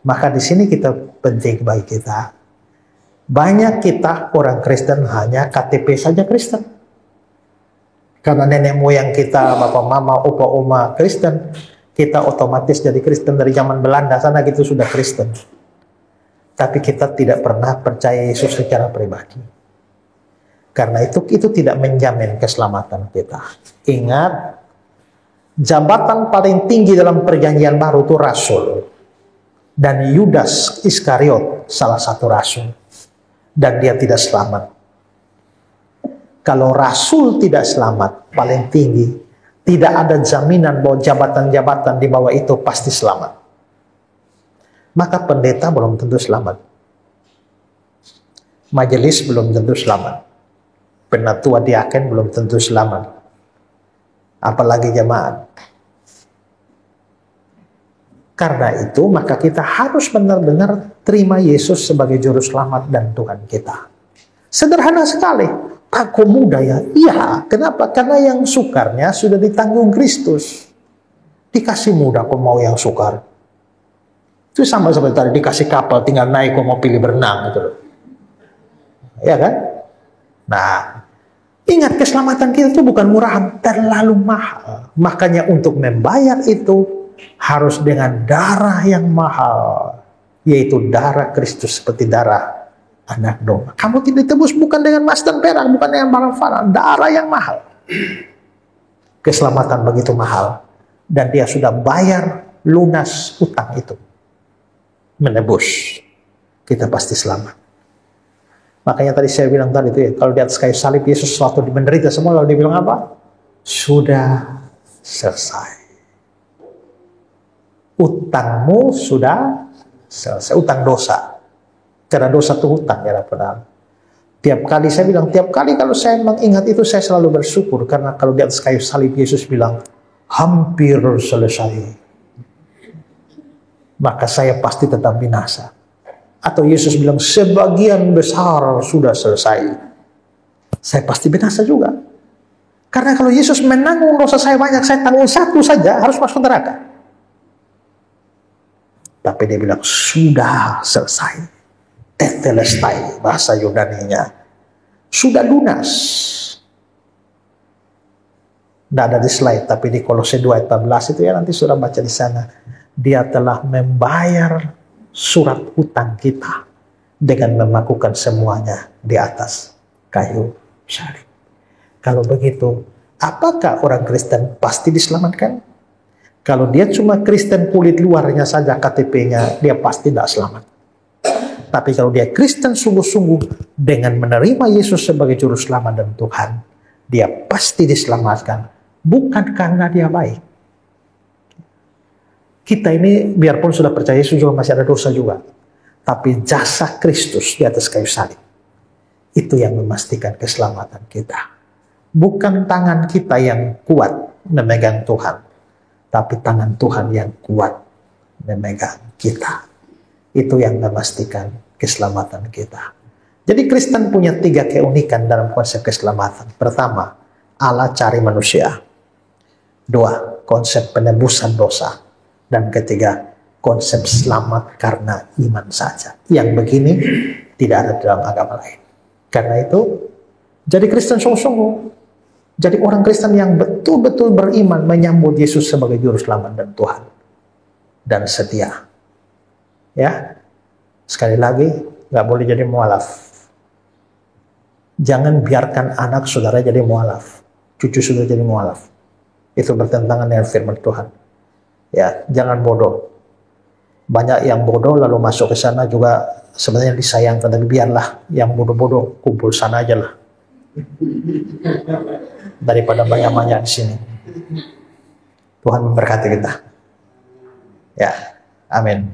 maka di sini kita penting bagi kita. Banyak kita orang Kristen hanya KTP saja Kristen. Karena nenek moyang kita, bapak mama, opa oma Kristen, kita otomatis jadi Kristen dari zaman Belanda sana gitu sudah Kristen. Tapi kita tidak pernah percaya Yesus secara pribadi. Karena itu tidak menjamin keselamatan kita. Ingat, jabatan paling tinggi dalam perjanjian baru itu rasul. Dan Yudas Iskariot salah satu rasul. Dan dia tidak selamat. Kalau rasul tidak selamat, paling tinggi, tidak ada jaminan bahwa jabatan-jabatan di bawah itu pasti selamat. Maka pendeta belum tentu selamat. Majelis belum tentu selamat. Penatua diaken belum tentu selamat. Apalagi jemaat. Karena itu maka kita harus benar-benar terima Yesus sebagai juru selamat dan Tuhan kita. Sederhana sekali. Pak, kok mudah ya? Iya. Kenapa? Karena yang sukarnya sudah ditanggung Kristus. Dikasih mudah kok mau yang sukar. Itu sama seperti tadi dikasih kapal tinggal naik kok mau pilih berenang gitu loh. Ya kan? Nah, ingat keselamatan kita itu bukan murahan, terlalu mahal. Makanya untuk membayar itu harus dengan darah yang mahal, yaitu darah Kristus seperti darah anak domba. Kamu tidak ditebus bukan dengan emas dan perak, bukan dengan barang fana, darah yang mahal. Keselamatan begitu mahal, dan dia sudah bayar lunas utang itu, menebus. Kita pasti selamat. Makanya tadi saya bilang tadi itu ya, kalau di atas kayu salib Yesus waktu menderita semua, lalu dia bilang apa? Sudah selesai. Utangmu sudah selesai. Utang dosa. Karena dosa itu hutang ya Bapak. Tiap kali saya bilang, tiap kali kalau saya mengingat itu saya selalu bersyukur. Karena kalau di atas kayu salib Yesus bilang, hampir selesai. Maka saya pasti tetap binasa. Atau Yesus bilang, sebagian besar sudah selesai. Saya pasti binasa juga. Karena kalau Yesus menanggung dosa saya banyak, saya tanggung satu saja, harus masuk neraka. Tapi dia bilang, sudah selesai. Tetelestai, bahasa Yunaninya. Sudah lunas. Tidak ada di slide, tapi di Kolose 2 ayat 14 itu ya, nanti sudah baca di sana. Dia telah membayar surat hutang kita dengan melakukan semuanya di atas kayu salib. Kalau begitu, apakah orang Kristen pasti diselamatkan? Kalau dia cuma Kristen kulit luarnya saja KTP-nya, dia pasti tidak selamat. Tapi kalau dia Kristen sungguh-sungguh dengan menerima Yesus sebagai juru selamat dan Tuhan, dia pasti diselamatkan. Bukan karena dia baik. Kita ini biarpun sudah percaya Yesus juga masih ada dosa juga. Tapi jasa Kristus di atas kayu salib, itu yang memastikan keselamatan kita. Bukan tangan kita yang kuat memegang Tuhan, tapi tangan Tuhan yang kuat memegang kita. Itu yang memastikan keselamatan kita. Jadi Kristen punya 3 keunikan dalam konsep keselamatan. Pertama, Allah cari manusia. 2, konsep penebusan dosa. Dan ketiga, konsep selamat karena iman saja. Yang begini tidak ada dalam agama lain. Karena itu, jadi Kristen sungguh-sungguh. Jadi orang Kristen yang betul-betul beriman menyambut Yesus sebagai juru selamat dan Tuhan. Dan setia. Ya, sekali lagi, nggak boleh jadi mualaf. Jangan biarkan anak saudara jadi mualaf, cucu saudara jadi mualaf. Itu bertentangan dengan firman Tuhan. Ya, jangan bodoh. Banyak yang bodoh lalu masuk ke sana juga sebenarnya disayangkan, tapi biarlah yang bodoh-bodoh kumpul sana aja lah. Daripada banyak-banyak di sini. Tuhan memberkati kita. Ya, amin.